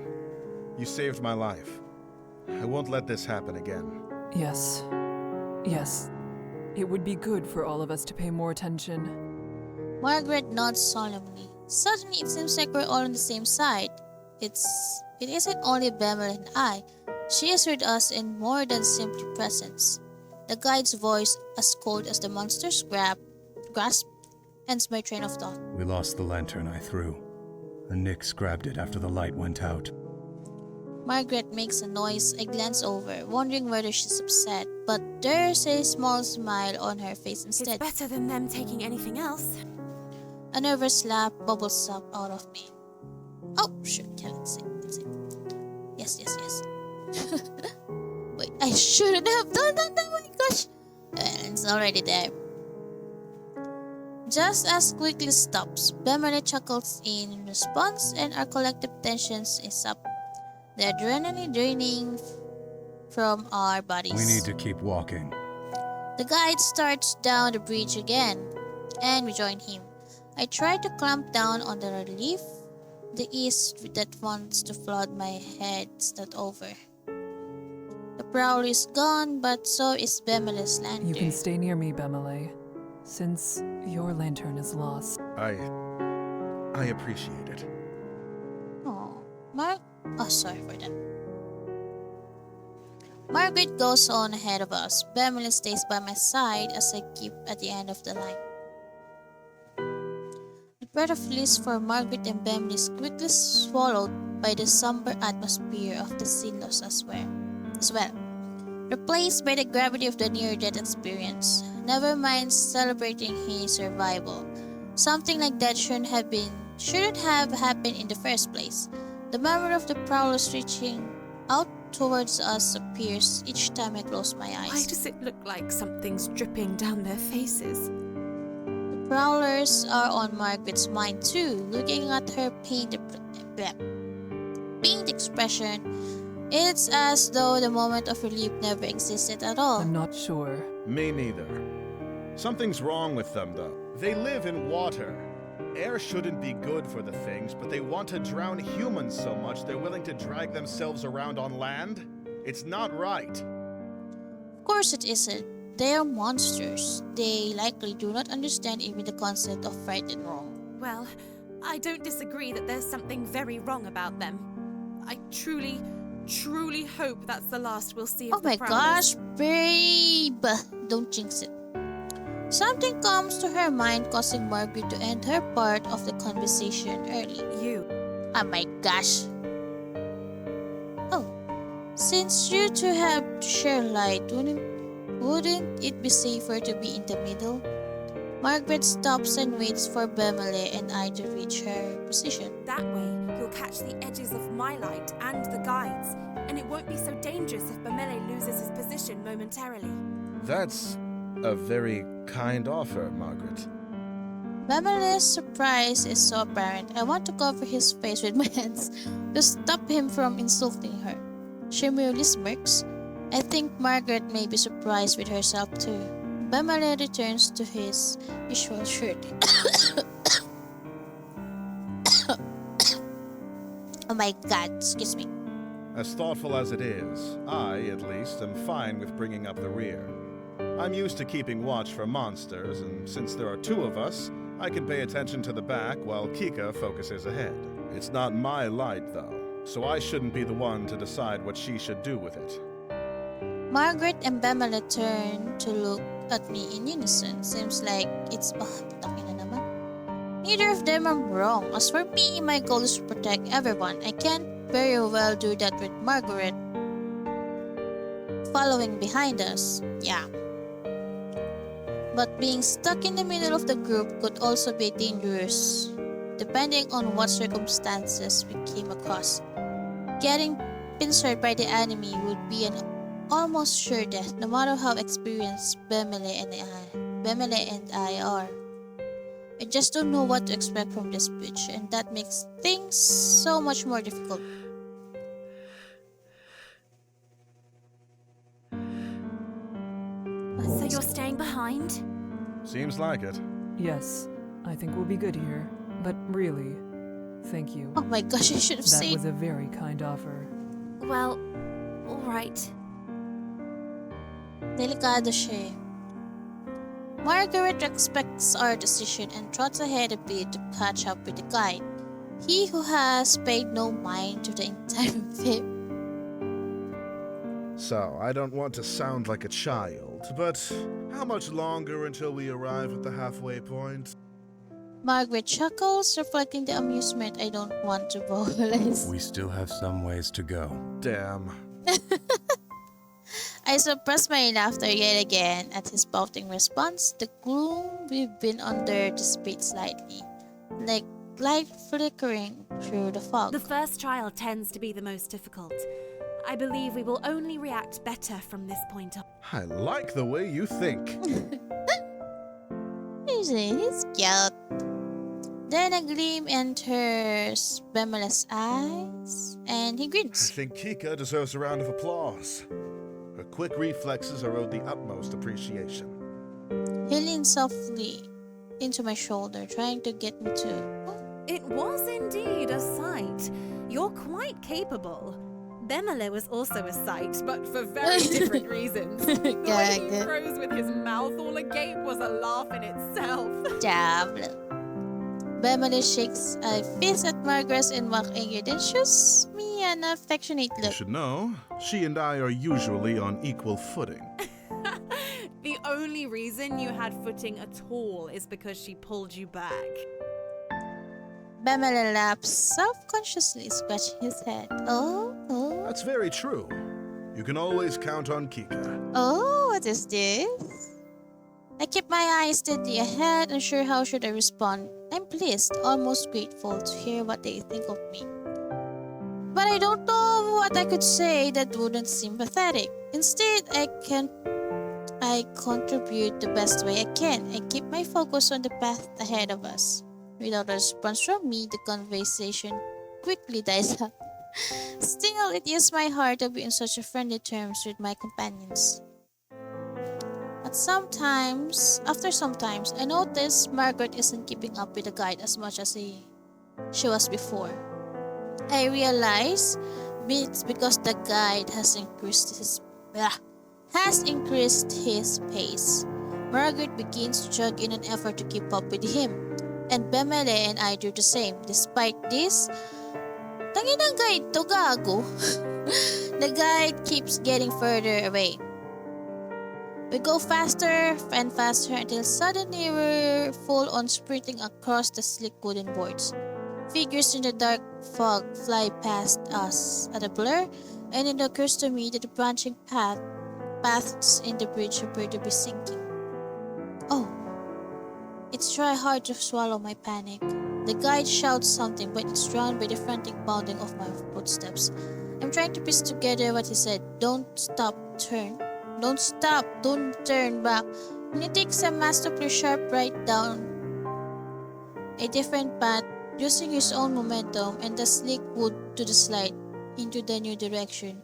You saved my life. I won't let this happen again. Yes. Yes. It would be good for all of us to pay more attention. Margaret nods solemnly. Suddenly, it seems like we're all on the same side. It isn't only Bemele and I. She is with us in more than simply presence. The guide's voice, as cold as the monster's grasp, ends my train of thought. We lost the lantern I threw. The Nyx grabbed it after the light went out. Margaret makes a noise. I glance over, wondering whether she's upset, but there's a small smile on her face instead. It's better than them taking anything else. A nervous laugh bubbles up out of me. Oh, shoot, yeah, let's see. Yes. Wait, I shouldn't have done that, oh my gosh. It's already there. Just as quickly stops, Bemele chuckles in response, and our collective tensions is up. The adrenaline draining from our bodies. We need to keep walking. The guide starts down the bridge again, and we join him. I try to clamp down on the relief. The ease that wants to flood my head's not over. The prowler is gone, but so is Bemele's lantern. You can stay near me, Bemele, since your lantern is lost. I appreciate it. Sorry for that. Margaret goes on ahead of us. Bemele stays by my side as I keep at the end of the line. The breath of release for Margaret and Bemele is quickly swallowed by the somber atmosphere of the Sinlos as well, replaced by the gravity of the near-death experience. Never mind celebrating his survival. Something like that shouldn't have happened in the first place. The memory of the prowlers reaching out towards us appears each time I close my eyes. Why does it look like something's dripping down their faces? The prowlers are on Margaret's mind too, looking at her pained expression. It's as though the moment of relief never existed at all. I'm not sure. Me neither. Something's wrong with them, though. They live in water. Air shouldn't be good for the things, but they want to drown humans so much they're willing to drag themselves around on land? It's not right. Of course it isn't. They are monsters. They likely do not understand even the concept of right and wrong. Well, I don't disagree that there's something very wrong about them. I truly, truly hope that's the last we'll see Oh of the my Prowlers. gosh, babe! Don't jinx it. Something comes to her mind, causing Margaret to end her part of the conversation early. You. Oh my gosh. Oh, since you two have to share light, wouldn't it be safer to be in the middle? Margaret stops and waits for Bemele and I to reach her position. That way, you'll catch the edges of my light and the guides, and it won't be so dangerous if Bemele loses his position momentarily. That's a very kind offer, Margaret. Bemele's surprise is so apparent. I want to cover his face with my hands to stop him from insulting her. She merely smirks. I think Margaret may be surprised with herself too. Bemele returns to his usual shirt. Oh my god, excuse me. As thoughtful as it is, I, at least, am fine with bringing up the rear. I'm used to keeping watch for monsters, and since there are two of us, I can pay attention to the back while Kika focuses ahead. It's not my light, though, so I shouldn't be the one to decide what she should do with it. Margaret and Bemele turn to look at me in unison. Seems like it's... taki na naman. Neither of them are wrong. As for me, my goal is to protect everyone. I can't very well do that with Margaret following behind us. Yeah. But being stuck in the middle of the group could also be dangerous, depending on what circumstances we came across. Getting pincered by the enemy would be an almost sure death, no matter how experienced Bemele and I are. I just don't know what to expect from this bitch, and that makes things so much more difficult. So you're staying behind? Seems like it. Yes, I think we'll be good here. But really, thank you. Oh my gosh, I should have That said. was a very kind offer. Well, alright. Delikado siya eh. Margaret respects our decision and trots ahead a bit to catch up with the guide. He who has paid no mind to the entire trip. So, I don't want to sound like a child, but how much longer until we arrive at the halfway point? Margaret chuckles, reflecting the amusement I don't want to vocalize. We still have some ways to go. Damn. I suppress my laughter yet again at his pouting response. The gloom we've been under dissipates slightly, like light flickering through the fog. The first trial tends to be the most difficult. I believe we will only react better from this point on. I like the way you think. He's cute. Then a gleam enters Bemele's eyes, and he I grins. think Kika deserves a round of applause. Her quick reflexes are owed the utmost appreciation. He leans softly into my shoulder, trying to get me to... It was indeed a sight. You're quite capable. Bemele was also a sight, but for very different reasons. The way he froze with his mouth all agape was a laugh in itself. Diablo. Bemele shakes a fist at Margaret and mock anger, then shoots me an affectionate You look. should know, she and I are usually on equal footing. The only reason you had footing at all is because she pulled you back. Bemele laughs, self-consciously scratching his head. Oh. That's very true. You can always count on Kika. Oh, what is this? I keep my eyes steady ahead, unsure how should I respond. I'm pleased, almost grateful to hear what they think of me. But I don't know what I could say that wouldn't seem pathetic. Instead, I contribute the best way I can. I keep my focus on the path ahead of us. Without a response from me, the conversation quickly dies out. Still, it is my heart to be in such a friendly terms with my companions. After sometimes, I notice Margaret isn't keeping up with the guide as much as she was before. I realize it's because the guide has increased his pace. Margaret begins to jog in an effort to keep up with him, and Bemele and I do the same. Despite this, Tanginang guide to, gago. The guide keeps getting further away. We go faster and faster until suddenly we're full on sprinting across the slick wooden boards. Figures in the dark fog fly past us at a blur, and it occurs to me that the branching paths in the bridge appear to be sinking. Oh, it's try hard to swallow my panic. The guide shouts something, but it's drowned by the frantic bounding of my footsteps. I'm trying to piece together what he said. Don't stop, turn. Don't stop, don't turn back. And he takes a masterfully sharp right down a different path, using his own momentum and the slick wood to the slide into the new direction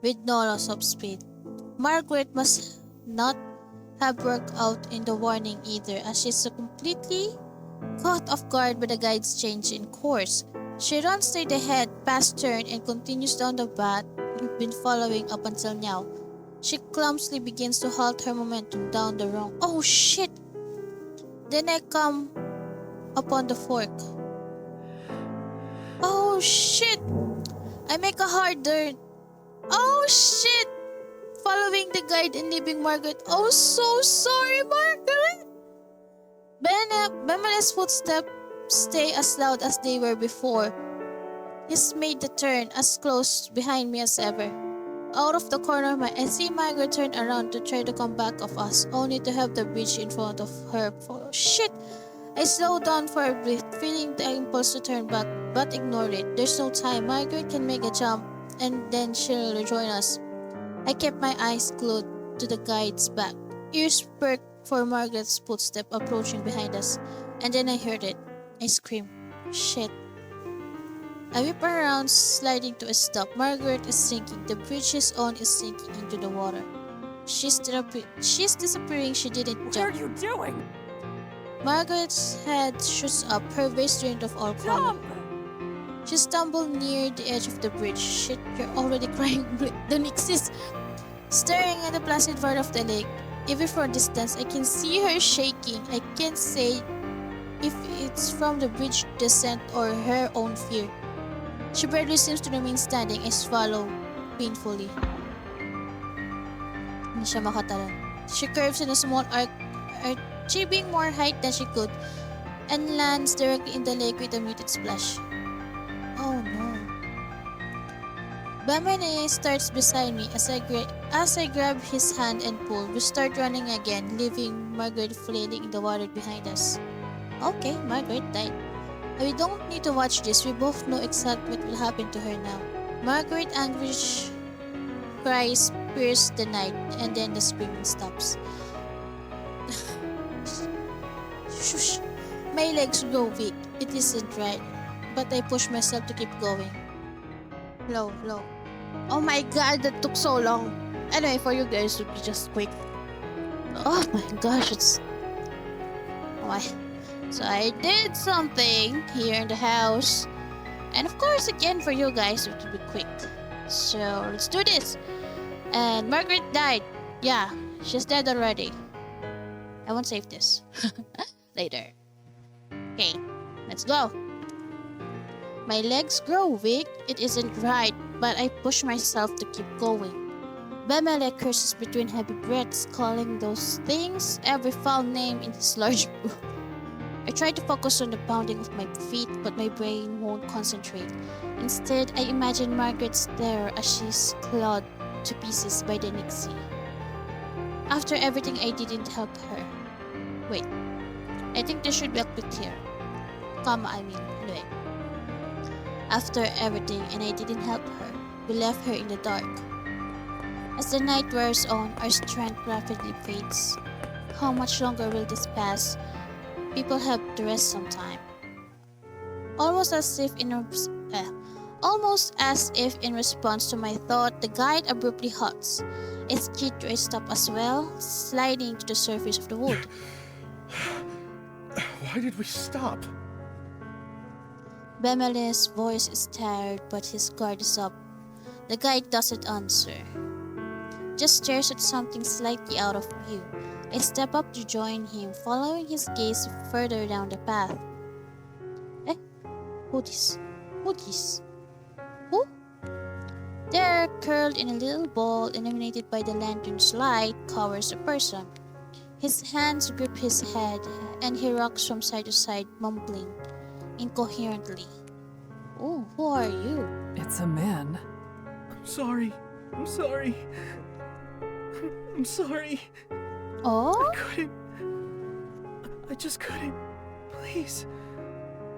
with no loss of speed. Margaret must not have worked out in the warning either, as she's so completely caught off guard by the guide's change in course. She runs straight ahead, past turn, and continues down the path we've been following up until now. She clumsily begins to halt her momentum down the wrong. Oh shit! Then I come upon the fork. Oh shit! I make a hard turn. Oh shit! Following the guide and leaving Margaret. Oh, so sorry, Margaret! Bemele's footsteps stay as loud as they were before. He's made the turn as close behind me as ever. Out of the corner of my eye, I see Margaret turn around to try to come back of us, only to have the bridge in front of her follow. Shit! I slow down for a breath, feeling the impulse to turn back, but ignore it. There's no time. Margaret can make a jump, and then she'll rejoin us. I kept my eyes glued to the guide's back, ears perked for Margaret's footstep approaching behind us, and then I heard it. I screamed, shit. I whip around, sliding to a stop. Margaret is sinking. The bridge she's on is sinking into the water. She's disappearing. She didn't jump. What are you doing? Margaret's head shoots up, her face drained of all color. Jump! She stumbled near the edge of the bridge. Shit, you're already crying. Don't exist. Staring at the placid part of the lake, even from a distance, I can see her shaking. I can't say if it's from the bridge descent or her own fear. She barely seems to remain standing. I swallow painfully. Hindi siya makatalon. She curves in a small arc, achieving more height than she could, and lands directly in the lake with a muted splash. Oh no. Bamene starts beside me as I grab his hand and pull. We start running again, leaving Margaret flailing in the water behind us. Okay, Margaret died. We don't need to watch this. We both know exactly what will happen to her now. Margaret anguish cries pierce the night, and then the screaming stops. Shush. My legs go weak. It isn't right. But I push myself to keep going. Low. Oh my god, that took so long. Anyway, for you guys to be just quick. Oh my gosh, it's... Oh, so I did something here in the house. And of course, again, for you guys to be quick. So, let's do this. And Margaret died. Yeah, she's dead already. I won't save this. Later. Okay, let's go. My legs grow weak. It isn't right, but I push myself to keep going. Bemele curses between heavy breaths, calling those things every foul name in his large book. I try to focus on the pounding of my feet, but my brain won't concentrate. Instead, I imagine Margaret's terror as she's clawed to pieces by the Nixie. After everything, I didn't help her. Wait, I think there should be a click here. Anyway. After everything, and I didn't help her, we left her in the dark. As the night wears on, our strength rapidly fades. How much longer will this pass? People have to rest sometime. Almost as if in response to my thought, the guide abruptly halts. I skid to a stop as well, sliding to the surface of the wood. Why did we stop? Bemele's voice is tired, but his guard is up. The guide doesn't answer. Just stares at something slightly out of view. I step up to join him, following his gaze further down the path. Who this? Who? There, curled in a little ball illuminated by the lantern's light, cowers a person. His hands grip his head, and he rocks from side to side, mumbling incoherently. Oh, who are you? It's a man. I'm sorry. I'm sorry. I'm sorry. Oh? I couldn't. I just couldn't. Please.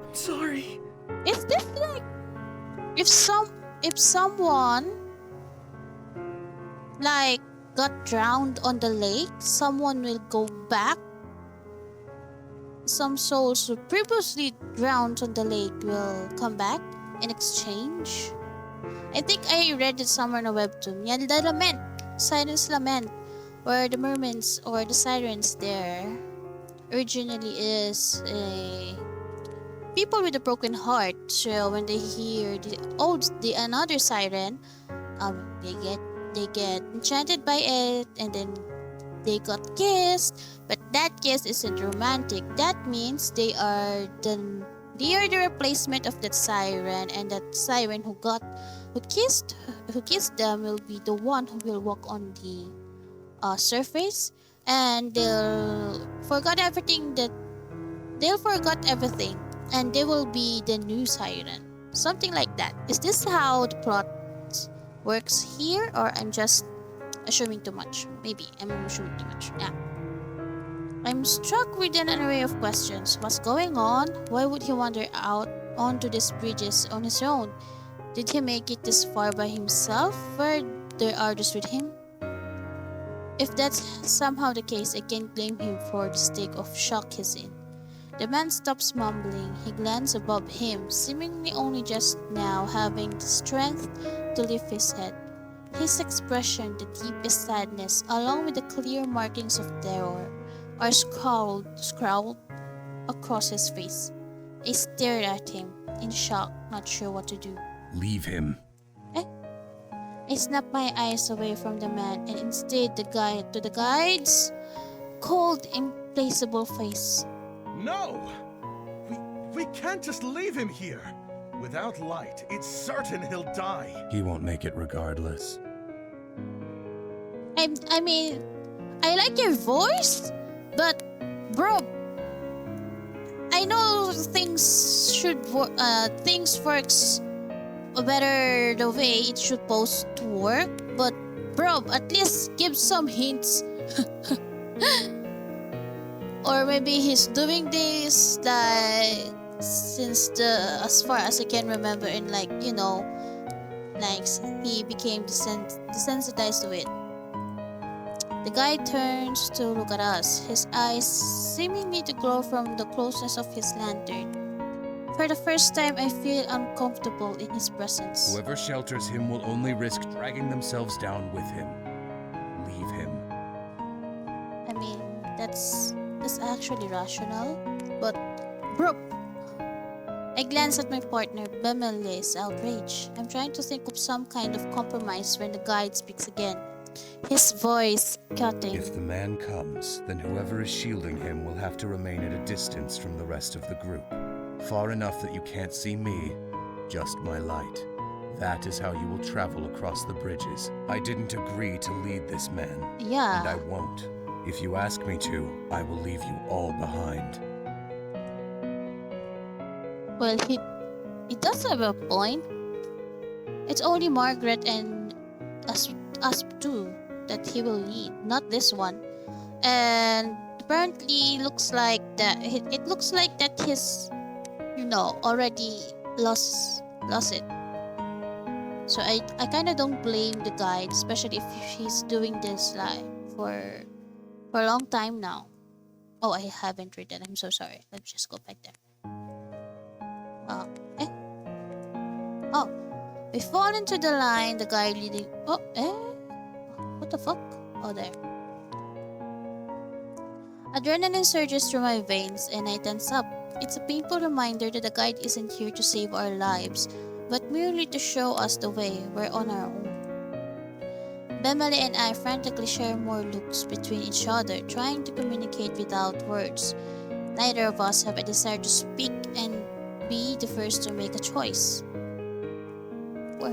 I'm sorry. Is this like if someone like got drowned on the lake, someone will go back? Some souls who previously drowned on the lake will come back in exchange. I think I read it somewhere in a webtoon. Yeah, the lament, Siren's lament, where the mermaids or the sirens there originally is a people with a broken heart. So when they hear the another siren, they get enchanted by it, and then they got kissed. But that kiss isn't romantic. That means they are the replacement of that siren, and that siren who kissed them will be the one who will walk on the surface, and they'll forget everything, and they will be the new siren. Something like that. Is this how the plot works here, or I'm just assuming too much? Maybe I'm assuming too much. Yeah. I'm struck with an array of questions. What's going on? Why would he wander out onto these bridges on his own? Did he make it this far by himself? Were there others with him? If that's somehow the case, I can't blame him for the state of shock he's in. The man stops mumbling. He glances above him, seemingly only just now having the strength to lift his head. His expression, the deepest sadness, along with the clear markings of terror, are scrawled across his face. I stared at him, in shock, not sure what to do. Leave him. I snapped my eyes away from the man and instead the guide's cold, implacable face. No! We can't just leave him here. Without light, it's certain he'll die. He won't make it regardless. I mean, I like your voice, but bro, I know things works better the way it's supposed to work, but bro, at least give some hints. Or maybe he's doing this like as far as I can remember, in he became desensitized to it. The guy turns to look at us, his eyes seemingly to glow from the closeness of his lantern. For the first time, I feel uncomfortable in his presence. Whoever shelters him will only risk dragging themselves down with him. Leave him. I mean, that's actually rational, but bro, I glance at my partner, Bemel's outrage. I'm trying to think of some kind of compromise when the guide speaks again. His voice cutting. If the man comes, then whoever is shielding him will have to remain at a distance from the rest of the group. Far enough that you can't see me, just my light. That is how you will travel across the bridges. I didn't agree to lead this man. Yeah. And I won't. If you ask me to, I will leave you all behind. Well, he does have a point. It's only Margaret and us two that he will lead, not this one. And apparently looks like that it looks like that he's already lost it. So I kind of don't blame the guide, especially if he's doing this like for a long time now. Oh, I haven't read that. I'm so sorry. Let's just go back there. Oh, we fall into the line. The guy leading. What the fuck? Oh, there. Adrenaline surges through my veins and I tense up. It's a painful reminder that the guide isn't here to save our lives, but merely to show us the way. We're on our own. Bemele and I frantically share more looks between each other, trying to communicate without words. Neither of us have a desire to speak and be the first to make a choice. We're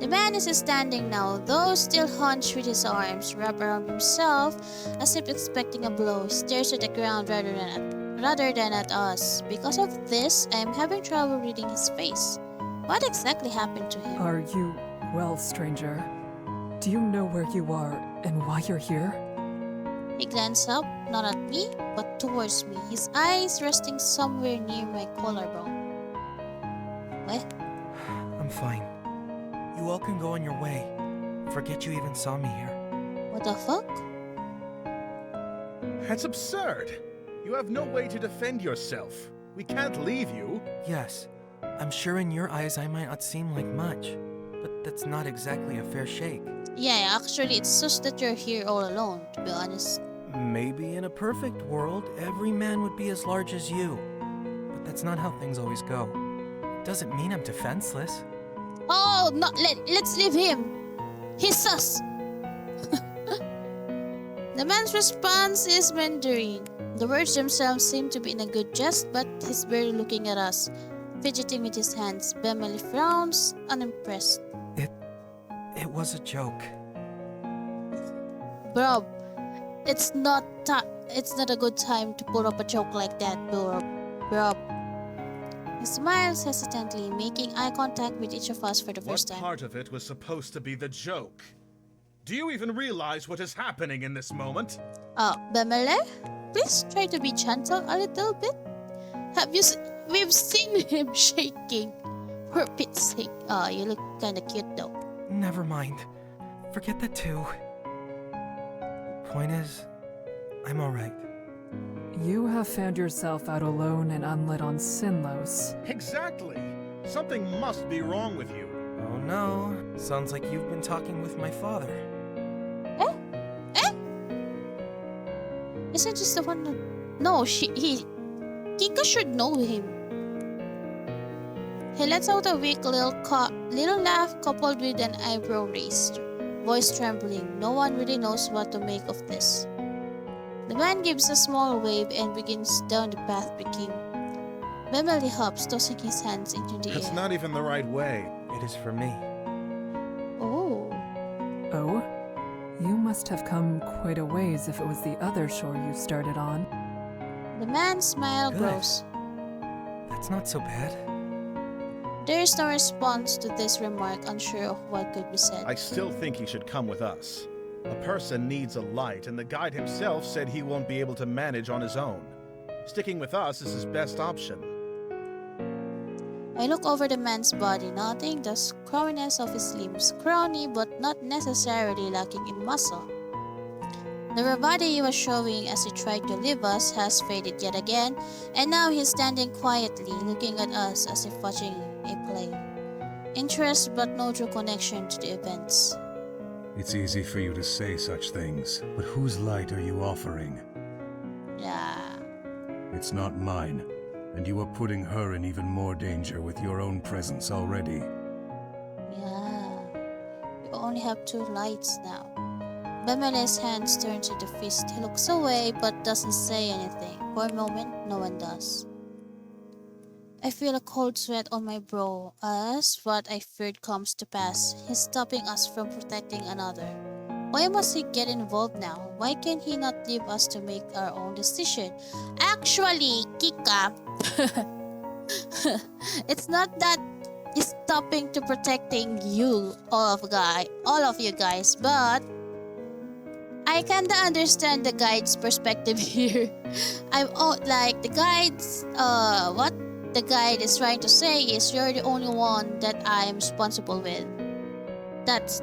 The man is standing now, though still hunched with his arms wrapped around himself as if expecting a blow. Stares at the ground rather than at us. Because of this, I am having trouble reading his face. What exactly happened to him? Are you well, stranger? Do you know where you are and why you're here? He glanced up, not at me, but towards me, his eyes resting somewhere near my collarbone. What? I'm fine. You all can go on your way. Forget you even saw me here. What the fuck? That's absurd. You have no way to defend yourself. We can't leave you. Yes, I'm sure in your eyes I might not seem like much, but that's not exactly a fair shake. Yeah, actually, it's just that you're here all alone, to be honest. Maybe in a perfect world, every man would be as large as you. But that's not how things always go. Doesn't mean I'm defenseless. Oh, no, let's leave him. He's sus. The man's response is Mandarin. The words themselves seem to be in a good jest, but he's barely looking at us, fidgeting with his hands. Bemeli frowns, unimpressed. It was a joke. Bro, it's not a good time to pull up a joke like that, bro. He smiles hesitantly, making eye contact with each of us for the first What time. part of it was supposed to be the joke? Do you even realize what is happening in this moment? Bemele, please try to be gentle a little bit. We've seen him shaking. For Pete's sake. Oh, you look kinda cute though. Never mind. Forget that too. Point is, I'm alright. You have found yourself out alone and unlit on Sinlos. Exactly. Something must be wrong with you. Oh no, sounds like you've been talking with my father. Isn't just the one that... No, Kika should know him. He lets out a weak little laugh coupled with an eyebrow raised, voice trembling. No one really knows what to make of this. The man gives a small wave and begins down the path begin. Bemeli hops, tossing his hands into the That's air. not even the right way. It is for me. Oh. Oh? You must have come quite a ways if it was the other shore you started on. The man's smile Good. grows. That's not so bad. There is no response to this remark, unsure of what could be said. I still think he should come with us. A person needs a light, and the guide himself said he won't be able to manage on his own. Sticking with us is his best option. I look over the man's body, noting the scrawniness of his limbs, scrawny but not necessarily lacking in muscle. The bravado he was showing as he tried to leave us has faded yet again, and now he's standing quietly, looking at us as if watching a play. Interest but no true connection to the events. It's easy for you to say such things, but whose light are you offering? Yeah. It's not mine, and you are putting her in even more danger with your own presence already. Yeah. You only have 2 lights now. Bemele's hands turn to the fist. He looks away but doesn't say anything. For a moment, no one does. I feel a cold sweat on my brow as what I feared comes to pass. He's stopping us from protecting another. Why must he get involved now? Why can he not leave us to make our own decision? Actually, Kika, it's not that he's stopping to protecting you, all of you guys, but I kinda understand the guide's perspective here. Like the guide's what the guide is trying to say is you're the only one that I'm responsible with. That's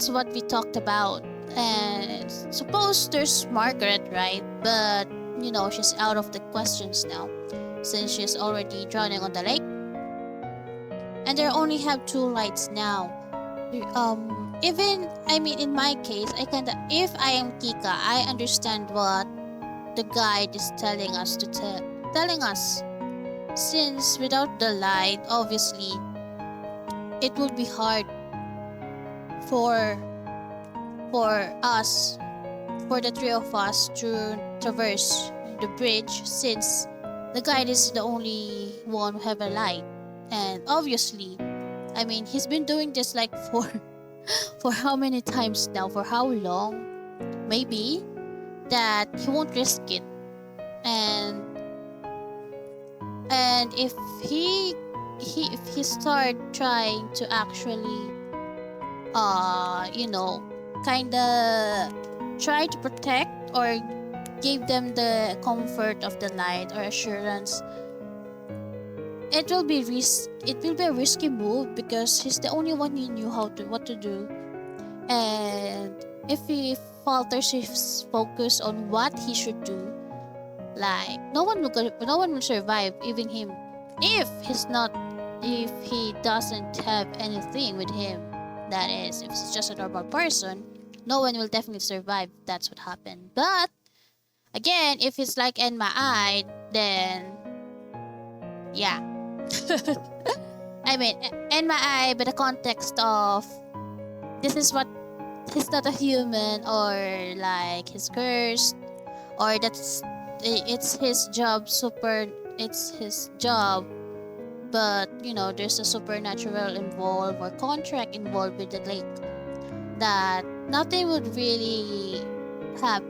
what we talked about. And suppose there's Margaret, right? But you know she's out of the questions now, since she's already drowning on the lake. And they only have 2 lights now. In my case, if I am Kika, I understand what the guide is telling us since without the light, obviously it would be hard for the 3 of us to traverse the bridge, since the guide is the only one who have a light. And obviously, I mean, he's been doing this like for for how many times now? For how long? Maybe that he won't risk it. And if if he start trying to actually kind of try to protect or give them the comfort of the light or assurance, it will be a risky move because he's the only one who knew what to do. And if he falters his focus on what he should do, like no one will survive, even him. If he doesn't have anything with him, that is, if he's just a normal person, no one will definitely survive. That's what happened. But again, if it's like in my eye, then yeah. I mean, in my eye, but the context of this is what he's not a human, or like he's cursed, or it's his job it's his job, but there's a supernatural involved or contract involved with the lake, that nothing would really bad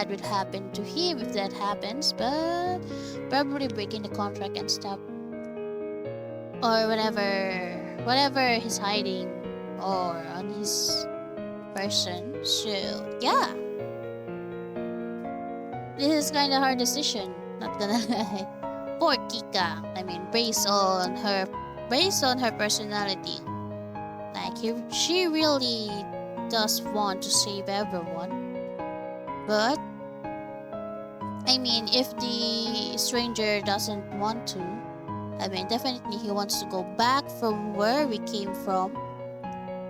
would happen to him if that happens, but probably breaking the contract and stuff, or whatever he's hiding or on his person. So yeah, this is kind of hard decision, not gonna lie. Poor Kika. I mean, based on her personality, like she really does want to save everyone. But I mean, if the stranger doesn't want to, I mean, definitely he wants to go back from where we came from.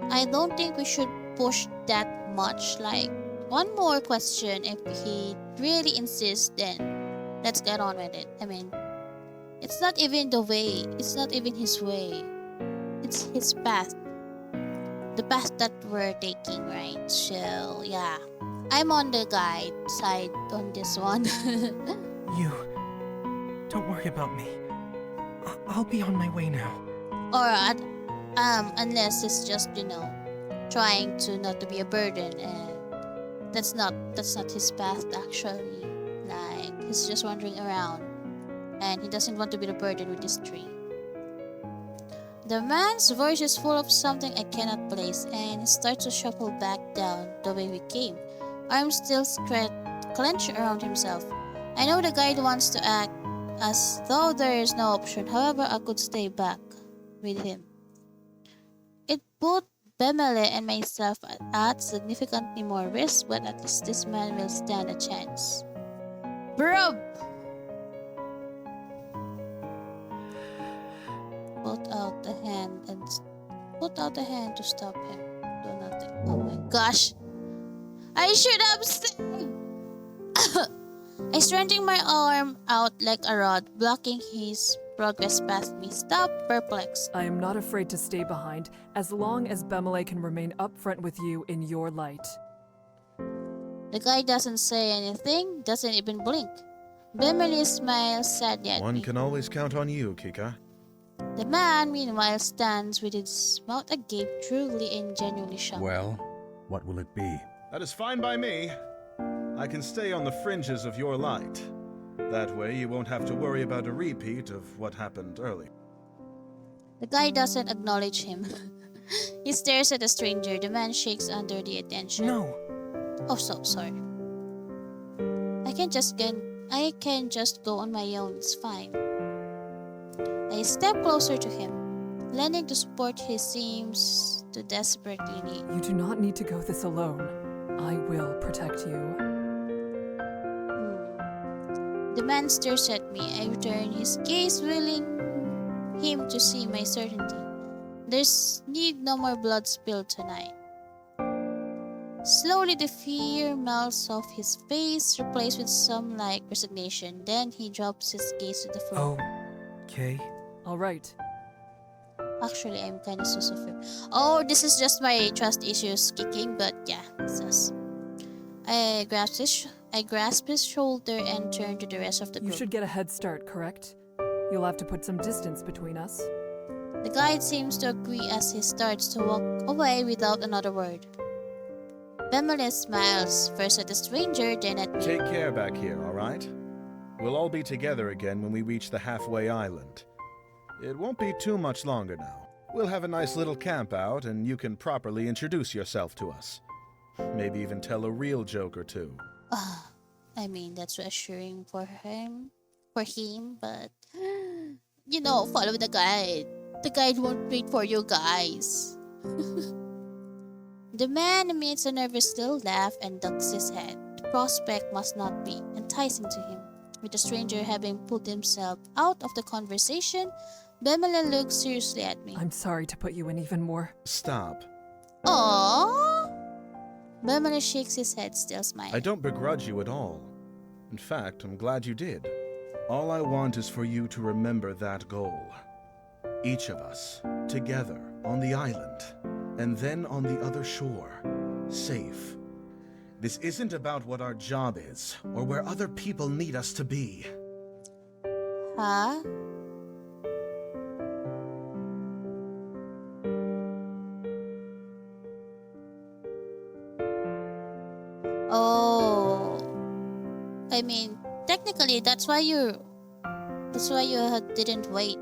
I don't think we should push that much. Like, one more question. If he really insists, then let's get on with it. I mean, it's not even the way. It's not even his way. It's his path. The path that we're taking, right? So, yeah. I'm on the guide side on this one. You. Don't worry about me. I'll be on my way now. Or, unless it's just, trying to not to be a burden, and that's not his path actually. Like, he's just wandering around, and he doesn't want to be the burden with this tree. The man's voice is full of something I cannot place, and he starts to shuffle back down the way we came. Arms still clenched around himself. I know the guide wants to act as though there is no option, however I could stay back with him. It put Bemele and myself at significantly more risk, but at least this man will stand a chance. Bro! Put out the hand to stop him. Do nothing. Oh my gosh! I should have said. I strengthened my arm out like a rod, blocking his progress past me. Stop, perplexed. I am not afraid to stay behind as long as Bemele can remain up front with you in your light. The guy doesn't say anything, doesn't even blink. Bemele smiles sadly at One me. can always count on you, Kika. The man, meanwhile, stands with his mouth agape, truly and genuinely shocked. Well, what will it be? That is fine by me. I can stay on the fringes of your light. That way you won't have to worry about a repeat of what happened earlier. The guy doesn't acknowledge him. He stares at the stranger. The man shakes under the attention. No. Oh, so sorry. I can just go on my own. It's fine. I step closer to him, lending to support he seems to desperately need. You do not need to go this alone. I will protect you. The man stares at me. I return his gaze, willing him to see my certainty. There's need no more blood spilled tonight. Slowly the fear melts off his face, replaced with some like resignation. Then he drops his gaze to the floor. Okay. All right. Actually, I'm kind of sus of him. Oh, this is just my trust issues kicking, but yeah, sus. I grasp his shoulder and turn to the rest of the You group. should get a head start, correct? You'll have to put some distance between us. The guide seems to agree as he starts to walk away without another word. Bemeles smiles, first at the stranger, then at me. Take care back here, all right? We'll all be together again when we reach the halfway island. It won't be too much longer now. We'll have a nice little camp out, and you can properly introduce yourself to us. Maybe even tell a real joke or two. I mean, that's reassuring for him, but follow the guide. The guide won't wait for you guys. The man emits a nervous little laugh and ducks his head. The prospect must not be enticing to him. With the stranger having pulled himself out of the conversation, Bemele looks seriously at me. I'm sorry to put you in even more. Stop. Aww. Bemele shakes his head, still smiling. I don't begrudge you at all. In fact, I'm glad you did. All I want is for you to remember that goal. Each of us, together, on the island, and then on the other shore, safe. This isn't about what our job is, or where other people need us to be. Huh? Oh. I mean, technically, that's why you didn't wait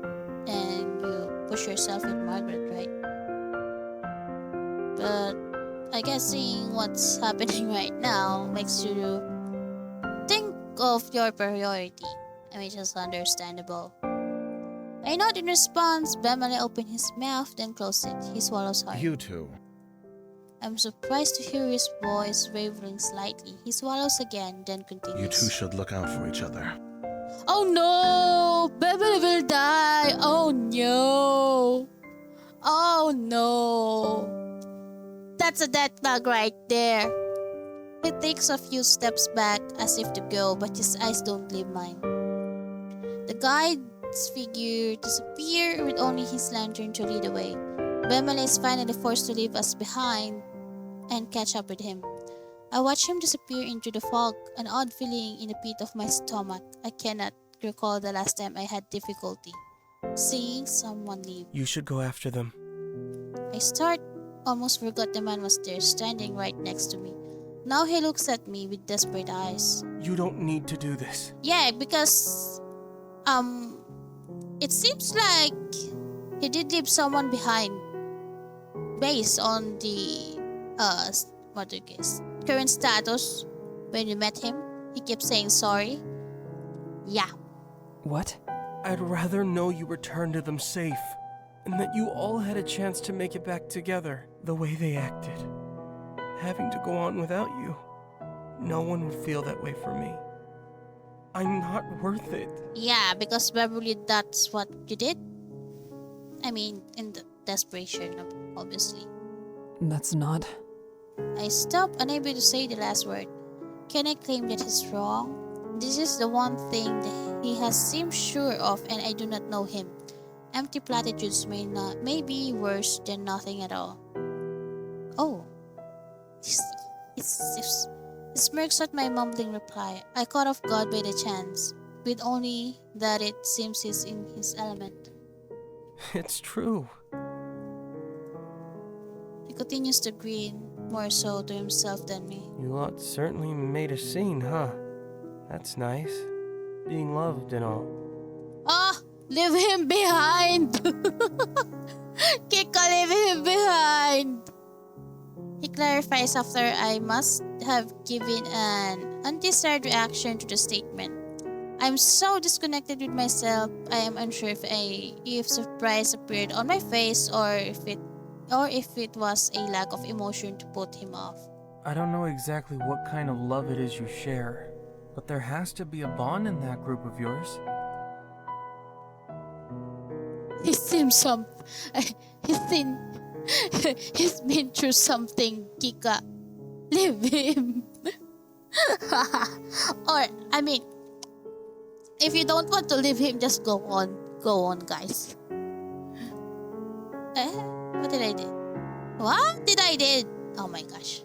and you push yourself with Margaret, right? But I guess seeing what's happening right now makes you think of your priority. I mean, just understandable. I nod in response. Bemele opened his mouth, then closed it. He swallows hard. You two. I'm surprised to hear his voice wavering slightly. He swallows again, then continues. You two should look out for each other. Oh no! Bemele will die! Oh no! Oh no! That's a death bug right there. He takes a few steps back as if to go, but his eyes don't leave mine. The guide's figure disappears with only his lantern to lead the way. Bemele is finally forced to leave us behind and catch up with him. I watch him disappear into the fog, an odd feeling in the pit of my stomach. I cannot recall the last time I had difficulty seeing someone leave. You should go after them. I almost forgot the man was there, standing right next to me. Now he looks at me with desperate eyes. You don't need to do this. Yeah, because it seems like he did leave someone behind. Based on the current status, when we met him, he kept saying sorry. Yeah. What? I'd rather know you returned to them safe, and that you all had a chance to make it back together the way they acted. Having to go on without you, no one would feel that way for me. I'm not worth it. Yeah, because probably that's what you did. I mean, in the desperation, obviously. That's not... I stop, unable to say the last word. Can I claim that he's wrong? This is the one thing that he has seemed sure of, and I do not know him. Empty platitudes may be worse than nothing at all. Oh. He smirks at my mumbling reply. I caught off guard by the chance, with only that it seems he's in his element. It's true. He continues to grin, more so to himself than me. You lot certainly made a scene, huh? That's nice. Being loved and all. Ah! Leave him behind! Kika, leave him behind! He clarifies after I must have given an undesired reaction to the statement. I'm so disconnected with myself, I am unsure if surprise appeared on my face or if it was a lack of emotion to put him off. I don't know exactly what kind of love it is you share, but there has to be a bond in that group of yours. He's been through something, Kika. Leave him. Or, I mean, if you don't want to leave him, just go on. Go on, guys. What did I do? What did I do? Oh my gosh.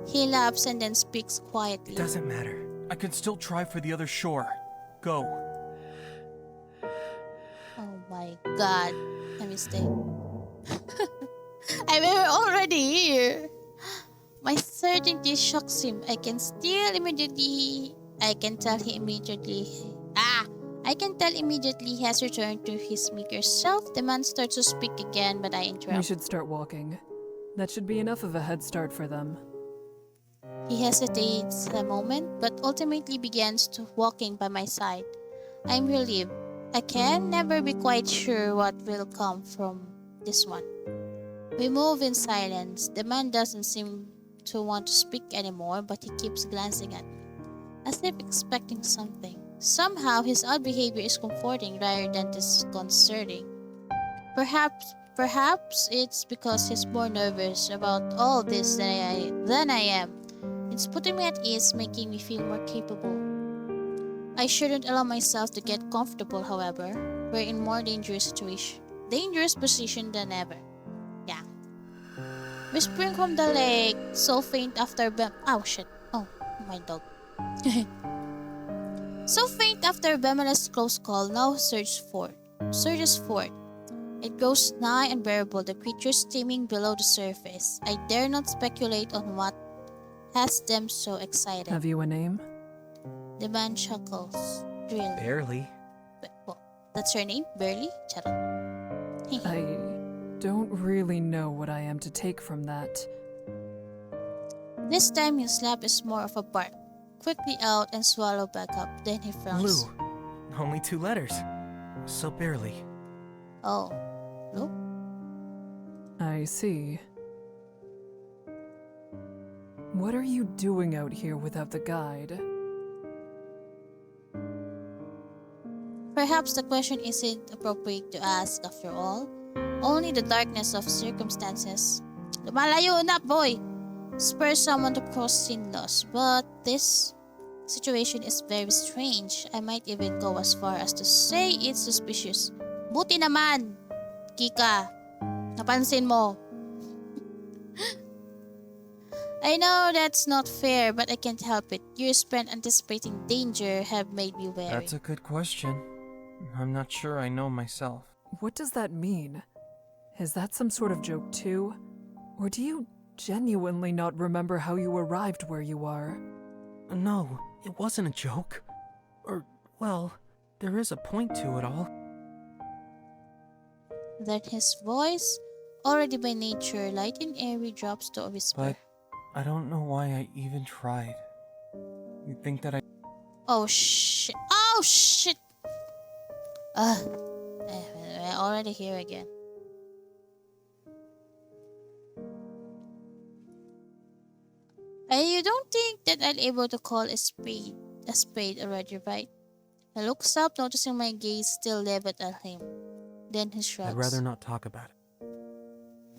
He laughs and then speaks quietly. It doesn't matter. I can still try for the other shore. Go. my god. Let me stay. I were already here. My certainty shocks him. I can tell immediately he has returned to his meeker self. The man starts to speak again, but I We interrupt. should start walking. That should be enough of a head start for them. He hesitates a moment, but ultimately begins to walking by my side. I'm relieved. I can never be quite sure what will come from this one. We move in silence. The man doesn't seem to want to speak anymore, but he keeps glancing at me, as if expecting something. Somehow, his odd behavior is comforting rather than disconcerting. Perhaps it's because he's more nervous about all this than I am. It's putting me at ease, making me feel more capable. I shouldn't allow myself to get comfortable, however. We're in more dangerous position than ever. Yeah. Whispering from the lake, so faint after oh shit. Oh, my dog. So faint after Bemela's close call now surges forth. It grows nigh unbearable, the creatures steaming below the surface. I dare not speculate on what has them so excited. Have you a name? The man chuckles. Really? Barely. Well, that's her name? Barely? Charot. I don't really know what I am to take from that. This time his slap is more of a bark. Quickly out and swallow back up. Then he frowns. Lou. Only 2 letters. So barely. Oh. Lou? I see. What are you doing out here without the guide? Perhaps the question isn't appropriate to ask after all. Only the darkness of circumstances. Lumalayo na, boy! Spurs someone to cross sin laws, but this situation is very strange. I might even go as far as to say it's suspicious. Buti naman, Kika. Napansin mo. I know that's not fair, but I can't help it. Years spent anticipating danger have made me wary. That's a good question. I'm not sure I know myself. What does that mean? Is that some sort of joke too? Or do you genuinely not remember how you arrived where you are? No, it wasn't a joke. Or, well, there is a point to it all. Then his voice, already by nature light and airy, drops to a whisper. But I don't know why I even tried. You'd think that I... Oh shit. Oh shit. We're already here again. You don't think that I'm able to call a spade already, right? He looks up, noticing my gaze still leveled at him. Then he shrugs. I'd rather not talk about it.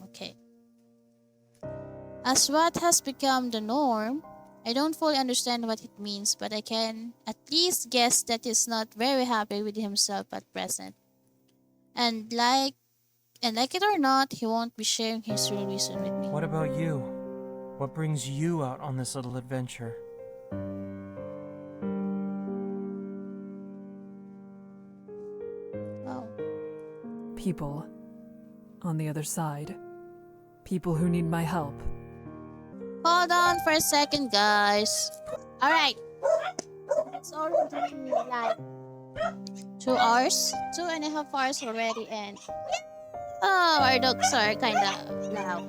Okay. As what has become the norm, I don't fully understand what it means, but I can at least guess that he's not very happy with himself at present. And like it or not, he won't be sharing his real reason with me. What about you? What brings you out on this little adventure? Oh. People. On the other side. People who need my help. Hold on for a second, guys. Alright. It's already like 2 hours. 2.5 hours already, and oh, our dogs are kinda loud.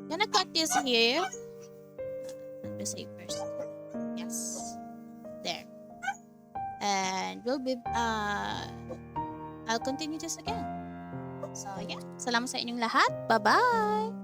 Gonna cut this here. Let me save first. Yes. There. And we'll be I'll continue this again. So yeah. Salamat sa inyong lahat. Bye-bye.